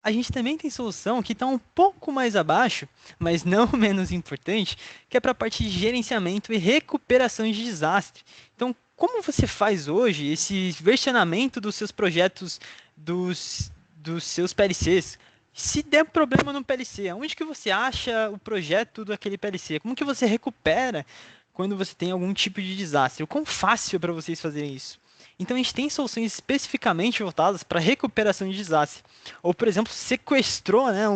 a gente também tem solução que está um pouco mais abaixo, mas não menos importante, que é para a parte de gerenciamento e recuperação de desastre. Então, como você faz hoje esse versionamento dos seus projetos, dos seus PLCs? Se der problema no PLC, onde que você acha o projeto daquele PLC? Como que você recupera quando você tem algum tipo de desastre? O quão fácil é para vocês fazerem isso? Então a gente tem soluções especificamente voltadas para recuperação de desastre. Ou, por exemplo, sequestrou, né,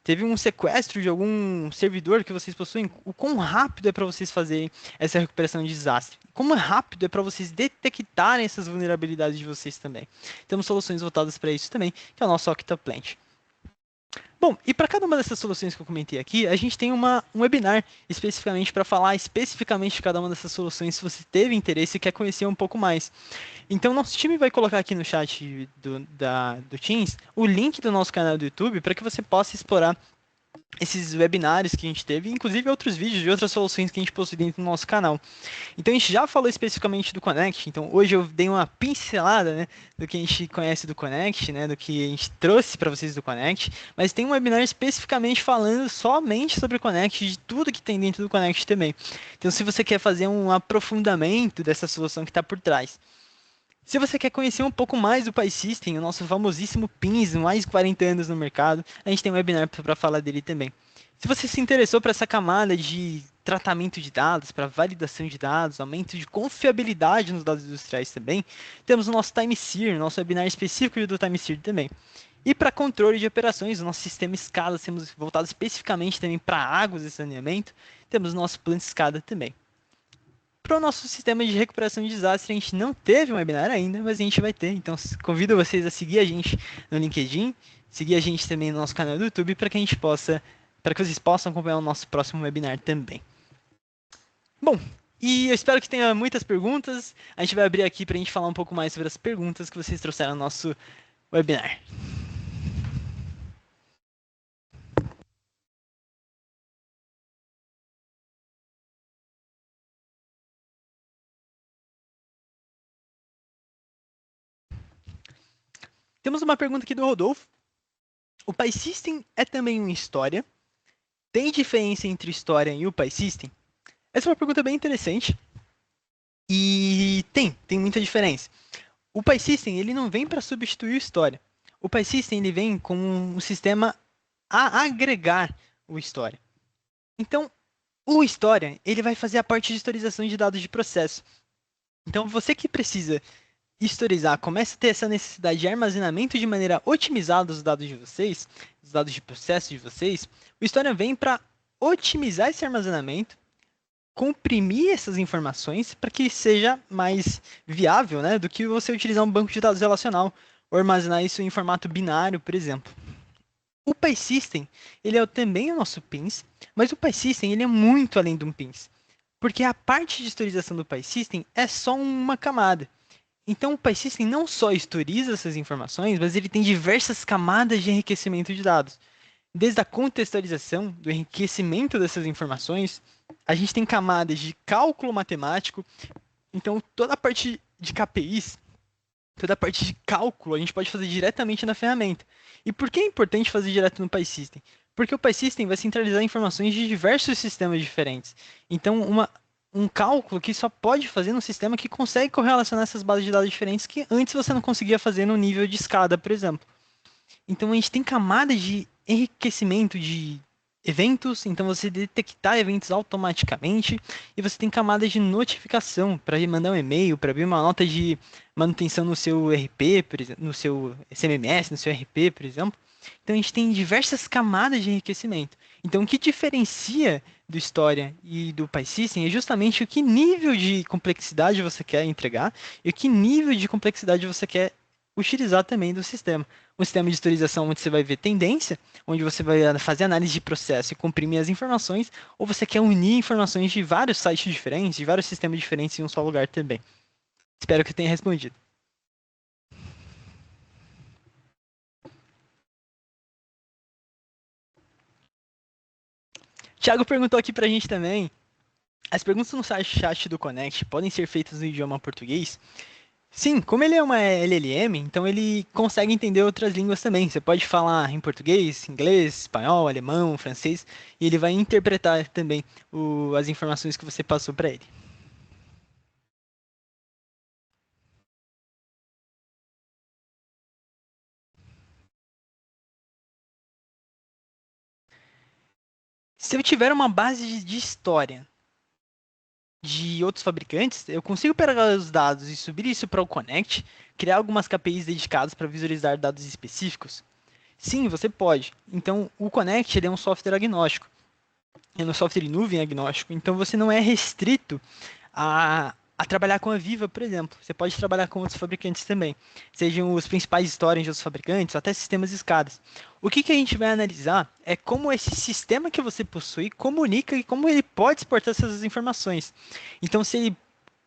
teve um sequestro de algum servidor que vocês possuem, o quão rápido é para vocês fazerem essa recuperação de desastre? Como rápido é para vocês detectarem essas vulnerabilidades de vocês também? Temos soluções voltadas para isso também, que é o nosso Octaplant. Bom, e para cada uma dessas soluções que eu comentei aqui, a gente tem um webinar especificamente para falar especificamente de cada uma dessas soluções, se você teve interesse e quer conhecer um pouco mais. Então, nosso time vai colocar aqui no chat do Teams o link do nosso canal do YouTube para que você possa explorar esses webinários que a gente teve, inclusive outros vídeos de outras soluções que a gente possui dentro do nosso canal. Então a gente já falou especificamente do Connect, então hoje eu dei uma pincelada, né, do que a gente conhece do Connect, né, do que a gente trouxe para vocês do Connect, mas tem um webinar especificamente falando somente sobre o Connect, de tudo que tem dentro do Connect também. Então se você quer fazer um aprofundamento dessa solução que está por trás, Se você quer conhecer um pouco mais do PySystem, o nosso famosíssimo PINS, mais de 40 anos no mercado, a gente tem um webinar para falar dele também. Se você se interessou por essa camada de tratamento de dados, para validação de dados, aumento de confiabilidade nos dados industriais também, temos o nosso TimeSeer, nosso webinar específico do TimeSeer também. E para controle de operações, o nosso sistema SCADA, temos voltado especificamente também para águas e saneamento, temos o nosso plano SCADA também. Para o nosso sistema de recuperação de desastre, a gente não teve um webinar ainda, mas a gente vai ter. Então, convido vocês a seguir a gente no LinkedIn, seguir a gente também no nosso canal do YouTube, para que vocês possam acompanhar o nosso próximo webinar também. Bom, e eu espero que tenha muitas perguntas. A gente vai abrir aqui para a gente falar um pouco mais sobre as perguntas que vocês trouxeram no nosso webinar. Temos uma pergunta aqui do Rodolfo. O PySystem é também uma história? Tem diferença entre história e o PySystem? Essa é uma pergunta bem interessante. E tem muita diferença. O PySystem, ele não vem para substituir o história. O PySystem, ele vem como um sistema a agregar o história. Então, o história, ele vai fazer a parte de historização de dados de processo. Então, você que precisa historizar, começa a ter essa necessidade de armazenamento de maneira otimizada dos dados de vocês, dos dados de processo de vocês, o História vem para otimizar esse armazenamento, comprimir essas informações para que seja mais viável, né, do que você utilizar um banco de dados relacional ou armazenar isso em formato binário, por exemplo. O PySystem, ele é também o nosso PINS, mas o PySystem ele é muito além de um PINS, porque a parte de historização do PySystem é só uma camada. Então, o PySystem não só historiza essas informações, mas ele tem diversas camadas de enriquecimento de dados. Desde a contextualização, do enriquecimento dessas informações, a gente tem camadas de cálculo matemático. Então, toda a parte de KPIs, toda a parte de cálculo, a gente pode fazer diretamente na ferramenta. E por que é importante fazer direto no PySystem? Porque o PySystem vai centralizar informações de diversos sistemas diferentes. Então, um cálculo que só pode fazer num sistema que consegue correlacionar essas bases de dados diferentes que antes você não conseguia fazer no nível de escada, por exemplo. Então a gente tem camadas de enriquecimento de eventos, então você detectar eventos automaticamente, e você tem camadas de notificação para mandar um e-mail, para abrir uma nota de manutenção no seu RP, por exemplo, no seu CMMS, no seu RP, por exemplo. Então a gente tem diversas camadas de enriquecimento. Então o que diferencia do História e do PySystem é justamente o que nível de complexidade você quer entregar e o que nível de complexidade você quer utilizar também do sistema. Um sistema de historização onde você vai ver tendência, onde você vai fazer análise de processo e comprimir as informações, ou você quer unir informações de vários sites diferentes, de vários sistemas diferentes em um só lugar também. Espero que eu tenha respondido. Thiago perguntou aqui pra gente também. As perguntas no chat do Connect podem ser feitas no idioma português? Sim, como ele é uma LLM, então ele consegue entender outras línguas também. Você pode falar em português, inglês, espanhol, alemão, francês, e ele vai interpretar também as informações que você passou para ele. Se eu tiver uma base de história de outros fabricantes, eu consigo pegar os dados e subir isso para o Connect, criar algumas KPIs dedicadas para visualizar dados específicos? Sim, você pode. Então, o Connect ele é um software agnóstico. É um software em nuvem agnóstico. Então, você não é restrito a trabalhar com a Viva, por exemplo. Você pode trabalhar com outros fabricantes também, sejam os principais storage de outros fabricantes, ou até sistemas escadas. O que a gente vai analisar é como esse sistema que você possui comunica e como ele pode exportar essas informações. Então, se ele,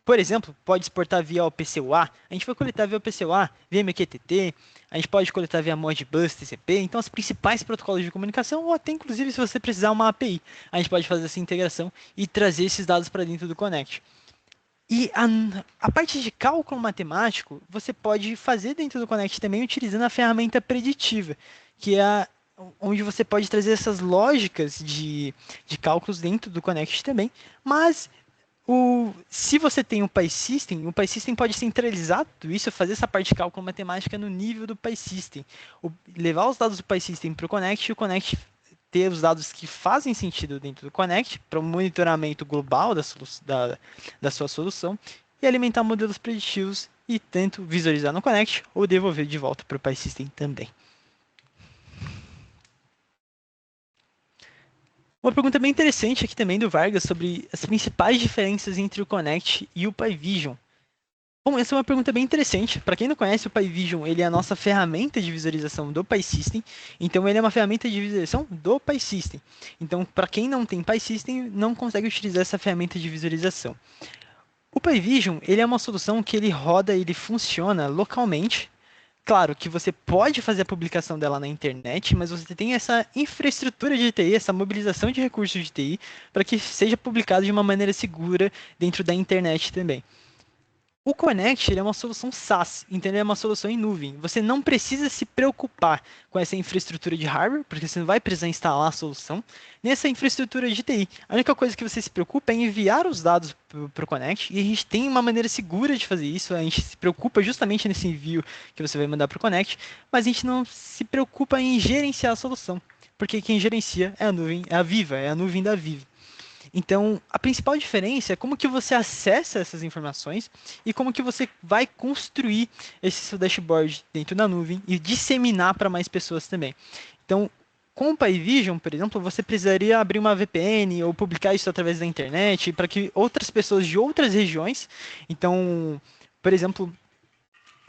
por exemplo, pode exportar via o PCUA, a gente vai coletar via o PCUA, via MQTT, a gente pode coletar via Modbus, TCP, então os principais protocolos de comunicação, ou até inclusive se você precisar uma API, a gente pode fazer essa integração e trazer esses dados para dentro do Connect. E a parte de cálculo matemático, você pode fazer dentro do Connect também utilizando a ferramenta preditiva, que é onde você pode trazer essas lógicas de cálculos dentro do Connect também, mas Se você tem o PySystem pode centralizar tudo isso, fazer essa parte de cálculo matemática no nível do PySystem. Levar os dados do PySystem para o Connect e o Connect ter os dados que fazem sentido dentro do Connect para o monitoramento global da sua solução e alimentar modelos preditivos e tanto visualizar no Connect ou devolver de volta para o PySystem também. Uma pergunta bem interessante aqui também do Vargas sobre as principais diferenças entre o Connect e o PyVision. Bom, essa é uma pergunta bem interessante. Para quem não conhece, o PyVision ele é a nossa ferramenta de visualização do PySystem. Então, ele é uma ferramenta de visualização do PySystem. Então, para quem não tem PySystem, não consegue utilizar essa ferramenta de visualização. O PyVision ele é uma solução que ele roda, ele funciona localmente. Claro que você pode fazer a publicação dela na internet, mas você tem essa infraestrutura de TI, essa mobilização de recursos de TI, para que seja publicado de uma maneira segura dentro da internet também. O Connect ele é uma solução SaaS, então ele é uma solução em nuvem. Você não precisa se preocupar com essa infraestrutura de hardware, porque você não vai precisar instalar a solução, nessa infraestrutura de TI. A única coisa que você se preocupa é enviar os dados para o Connect, e a gente tem uma maneira segura de fazer isso. A gente se preocupa justamente nesse envio que você vai mandar para o Connect, mas a gente não se preocupa em gerenciar a solução, porque quem gerencia é a nuvem, é a Viva, é a nuvem da Viva. Então, a principal diferença é como que você acessa essas informações e como que você vai construir esse seu dashboard dentro da nuvem e disseminar para mais pessoas também. Então, com o PyVision, por exemplo, você precisaria abrir uma VPN ou publicar isso através da internet para que outras pessoas de outras regiões, então, por exemplo,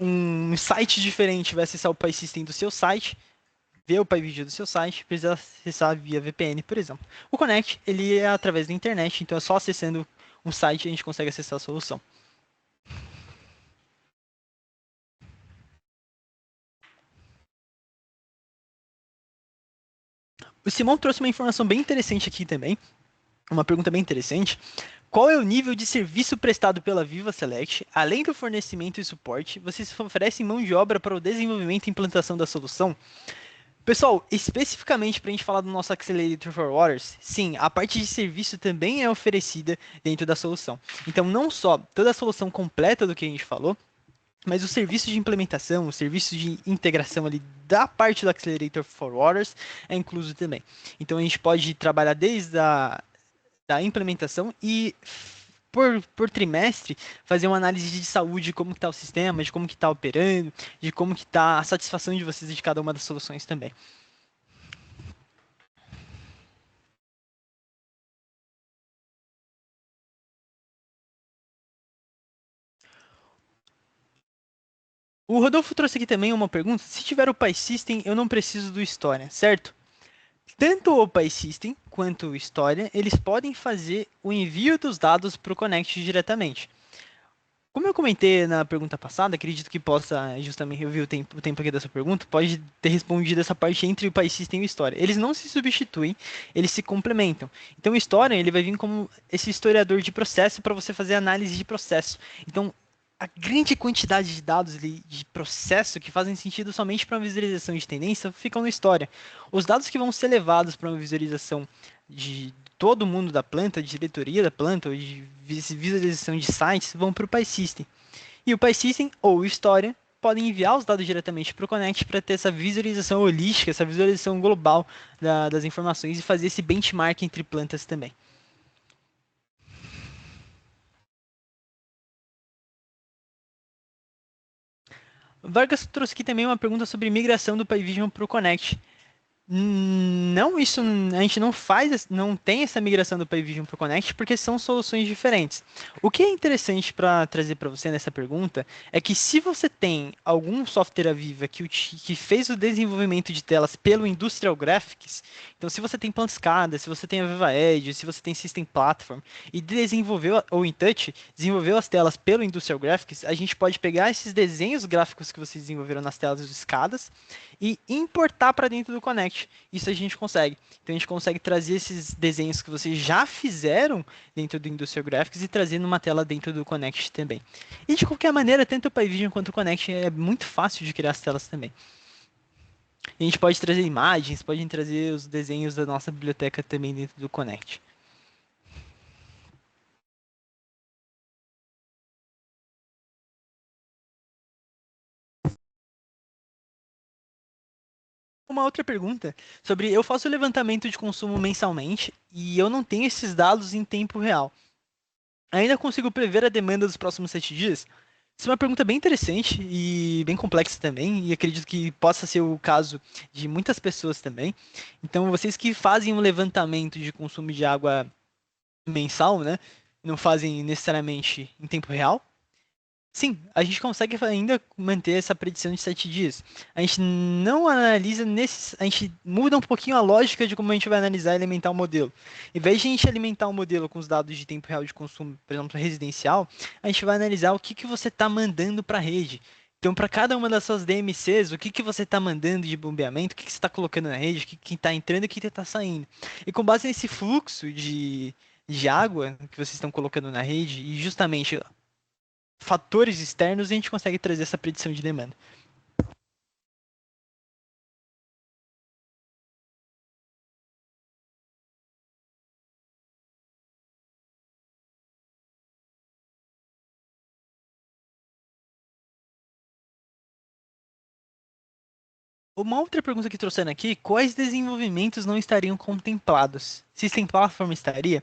um site diferente vai acessar o PySystem do seu site, ver o PyVision do seu site, precisa acessar via VPN, por exemplo. O Connect, ele é através da internet, então é só acessando um site a gente consegue acessar a solução. O Simão trouxe uma informação bem interessante aqui também, uma pergunta bem interessante. Qual é o nível de serviço prestado pela Viva Select? Além do fornecimento e suporte, vocês oferecem mão de obra para o desenvolvimento e implantação da solução? Pessoal, especificamente para a gente falar do nosso Accelerator for Waters, sim, a parte de serviço também é oferecida dentro da solução. Então, não só toda a solução completa do que a gente falou, mas o serviço de implementação, o serviço de integração ali da parte do Accelerator for Waters é incluso também. Então, a gente pode trabalhar desde da implementação e por trimestre, fazer uma análise de saúde de como está o sistema, de como que está operando, de como que está a satisfação de vocês de cada uma das soluções também. O Rodolfo trouxe aqui também uma pergunta. Se tiver o PySystem, eu não preciso do História, certo? Tanto o PySystem quanto o História, eles podem fazer o envio dos dados para o Connect diretamente. Como eu comentei na pergunta passada, acredito que possa justamente rever o tempo aqui dessa pergunta, pode ter respondido essa parte entre o PySystem e o História. Eles não se substituem, eles se complementam. Então o História, ele vai vir como esse historiador de processo para você fazer análise de processo. Então, a grande quantidade de dados de processo que fazem sentido somente para uma visualização de tendência ficam no História. Os dados que vão ser levados para uma visualização de todo mundo da planta, de diretoria da planta, ou de visualização de sites, vão para o PySystem. E o PySystem ou o História podem enviar os dados diretamente para o Connect para ter essa visualização holística, essa visualização global das informações e fazer esse benchmark entre plantas também. Vargas trouxe aqui também uma pergunta sobre migração do PyVision para o Connect. Não, isso a gente não faz, não tem essa migração do PyVision para o Connect porque são soluções diferentes. O que é interessante para trazer para você nessa pergunta é que se você tem algum software à Viva que fez o desenvolvimento de telas pelo Industrial Graphics, então se você tem PlantSCADA, se você tem a Viva Edge, se você tem System Platform e desenvolveu ou InTouch, desenvolveu as telas pelo Industrial Graphics, a gente pode pegar esses desenhos gráficos que vocês desenvolveram nas telas dos SCADAs e importar para dentro do Connect. Isso a gente consegue. Então a gente consegue trazer esses desenhos que vocês já fizeram dentro do Industrial Graphics e trazer numa tela dentro do Connect também. E de qualquer maneira, tanto o PyVision quanto o Connect é muito fácil de criar as telas também. E a gente pode trazer imagens, pode trazer os desenhos da nossa biblioteca também dentro do Connect. Uma outra pergunta sobre eu faço levantamento de consumo mensalmente e eu não tenho esses dados em tempo real. Ainda consigo prever a demanda dos próximos 7 dias? Isso é uma pergunta bem interessante e bem complexa também, e acredito que possa ser o caso de muitas pessoas também. Então, vocês que fazem um levantamento de consumo de água mensal, né? Não fazem necessariamente em tempo real. Sim, a gente consegue ainda manter essa predição de 7 dias. A gente não analisa nesses. A gente muda um pouquinho a lógica de como a gente vai analisar e alimentar o modelo. Em vez de a gente alimentar o modelo com os dados de tempo real de consumo, por exemplo, residencial, a gente vai analisar o que que você está mandando para a rede. Então, para cada uma das suas DMCs, o que que você está mandando de bombeamento, o que que você está colocando na rede, o que está entrando e o que está saindo. E com base nesse fluxo de água que vocês estão colocando na rede, e justamente fatores externos, a gente consegue trazer essa predição de demanda. Uma outra pergunta que trouxeram aqui, quais desenvolvimentos não estariam contemplados? System Platform estaria?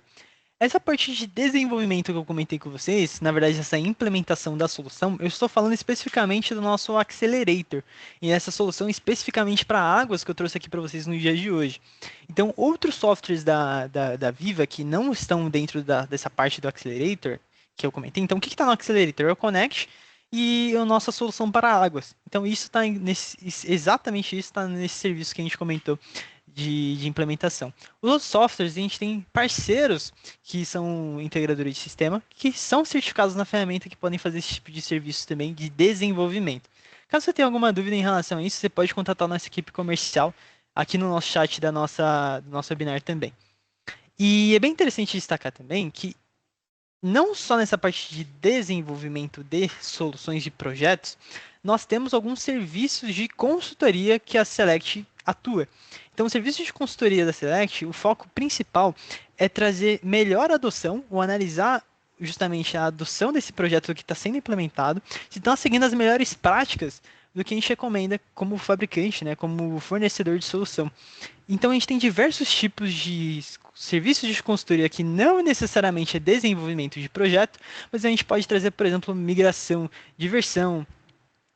Essa parte de desenvolvimento que eu comentei com vocês, na verdade, essa implementação da solução, eu estou falando especificamente do nosso Accelerator, e essa solução especificamente para águas que eu trouxe aqui para vocês no dia de hoje. Então, outros softwares da Viva que não estão dentro dessa parte do Accelerator, que eu comentei, então o que está no Accelerator? É o Connect e a nossa solução para águas. Então, isso está exatamente isso está nesse serviço que a gente comentou de implementação. Os outros softwares, a gente tem parceiros que são integradores de sistema, que são certificados na ferramenta, que podem fazer esse tipo de serviço também de desenvolvimento. Caso você tenha alguma dúvida em relação a isso, você pode contatar a nossa equipe comercial aqui no nosso chat do nosso webinar também. E é bem interessante destacar também que não só nessa parte de desenvolvimento de soluções de projetos, nós temos alguns serviços de consultoria que a Select atua. Então, o serviço de consultoria da Select, o foco principal é trazer melhor adoção, ou analisar justamente a adoção desse projeto que está sendo implementado, se estão seguindo as melhores práticas do que a gente recomenda como fabricante, né, como fornecedor de solução. Então a gente tem diversos tipos de serviços de consultoria que não necessariamente é desenvolvimento de projeto, mas a gente pode trazer, por exemplo, migração de versão,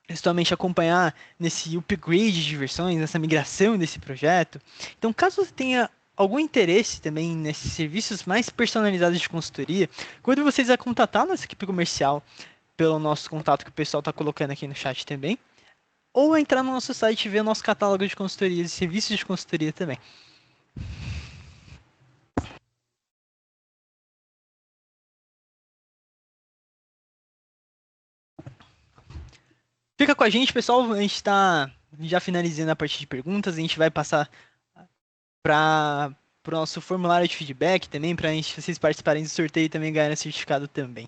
justamente acompanhar nesse upgrade de versões, nessa migração desse projeto. Então, caso você tenha algum interesse também nesses serviços mais personalizados de consultoria, quando vocês a contatar a nossa equipe comercial pelo nosso contato que o pessoal está colocando aqui no chat também, ou entrar no nosso site e ver o nosso catálogo de consultorias e serviços de consultoria também. Fica com a gente, pessoal. A gente está já finalizando a parte de perguntas. A gente vai passar para o nosso formulário de feedback também, para vocês participarem do sorteio e também ganharem certificado também.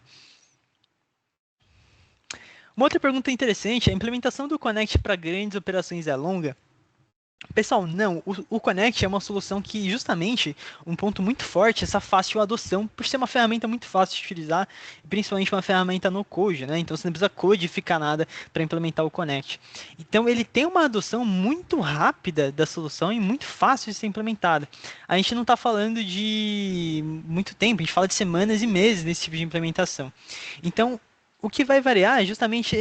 Uma outra pergunta interessante, a implementação do Connect para grandes operações é longa? Pessoal, não. O Connect é uma solução que, justamente, um ponto muito forte é essa fácil adoção, por ser uma ferramenta muito fácil de utilizar, principalmente uma ferramenta no code, né? Então você não precisa codificar nada para implementar o Connect. Então ele tem uma adoção muito rápida da solução e muito fácil de ser implementada. A gente não está falando de muito tempo, a gente fala de semanas e meses nesse tipo de implementação. Então, o que vai variar é justamente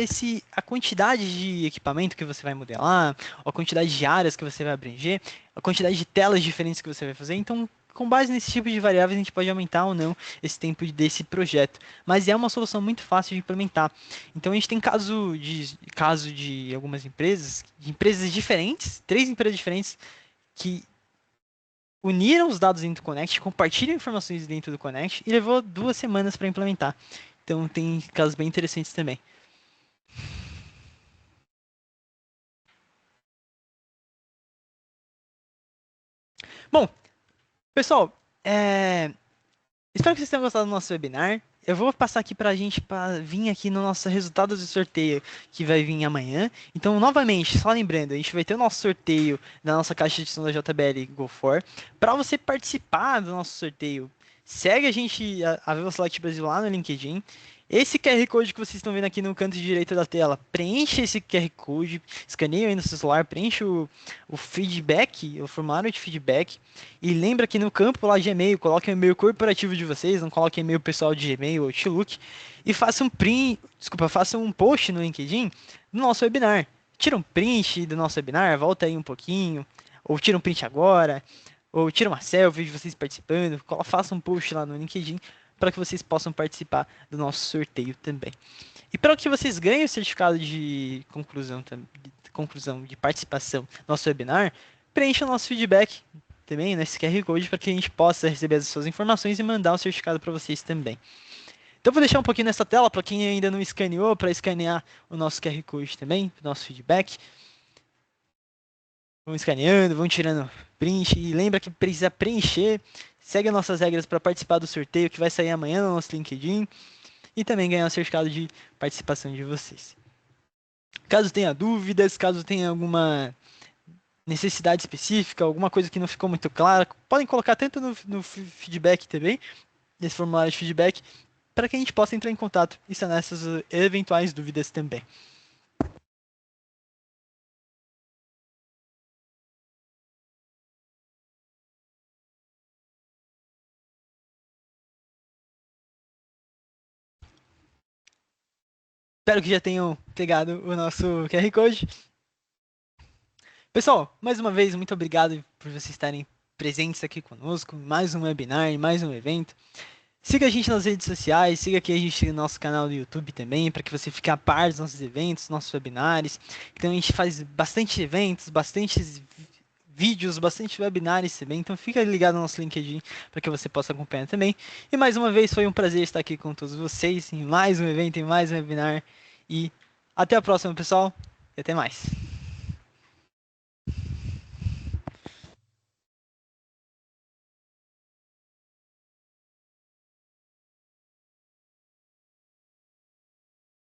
a quantidade de equipamento que você vai modelar, a quantidade de áreas que você vai abranger, a quantidade de telas diferentes que você vai fazer. Então, com base nesse tipo de variáveis, a gente pode aumentar ou não esse tempo desse projeto. Mas é uma solução muito fácil de implementar. Então, a gente tem caso de algumas empresas, de empresas diferentes, 3 empresas diferentes, que uniram os dados dentro do Connect, compartilham informações dentro do Connect e levou 2 semanas para implementar. Então tem casos bem interessantes também. Bom, pessoal, espero que vocês tenham gostado do nosso webinar. Eu vou passar aqui para a gente vir aqui no nosso resultado do sorteio que vai vir amanhã. Então, novamente, só lembrando, a gente vai ter o nosso sorteio da nossa caixa de som da JBL Go4. Para você participar do nosso sorteio, segue a gente, a Viva Select Brasil lá no LinkedIn. Esse QR Code que vocês estão vendo aqui no canto direito da tela, preencha esse QR Code, escaneia aí no seu celular, preencha o feedback, o formulário de feedback, e lembra que no campo lá de e-mail, coloque o e-mail corporativo de vocês, não coloque e-mail pessoal de Gmail ou Outlook, e faça um print, desculpa, faça um post no LinkedIn do nosso webinar. Tira um print do nosso webinar, volta aí um pouquinho, ou tira um print agora, ou tira uma selfie de vocês participando, faça um post lá no LinkedIn para que vocês possam participar do nosso sorteio também. E para que vocês ganhem o certificado de conclusão de participação no nosso webinar, preencha o nosso feedback também nesse QR Code para que a gente possa receber as suas informações e mandar o certificado para vocês também. Então vou deixar um pouquinho nessa tela para quem ainda não escaneou, para escanear o nosso QR Code também, o nosso feedback. Vão escaneando, vão tirando print e lembra que precisa preencher. Segue as nossas regras para participar do sorteio que vai sair amanhã no nosso LinkedIn e também ganhar o certificado de participação de vocês. Caso tenha dúvidas, caso tenha alguma necessidade específica, alguma coisa que não ficou muito clara, podem colocar tanto no feedback também, nesse formulário de feedback, para que a gente possa entrar em contato e sanar essas eventuais dúvidas também. Espero que já tenham pegado o nosso QR Code. Pessoal, mais uma vez, muito obrigado por vocês estarem presentes aqui conosco, mais um webinar, mais um evento. Siga a gente nas redes sociais, siga aqui a gente no nosso canal do YouTube também, para que você fique a par dos nossos eventos, nossos webinars. Então a gente faz bastante eventos, bastantes vídeos, bastante webinars também. Então fica ligado no nosso LinkedIn para que você possa acompanhar também. E mais uma vez foi um prazer estar aqui com todos vocês em mais um evento, em mais um webinar. E até a próxima, pessoal, e até mais.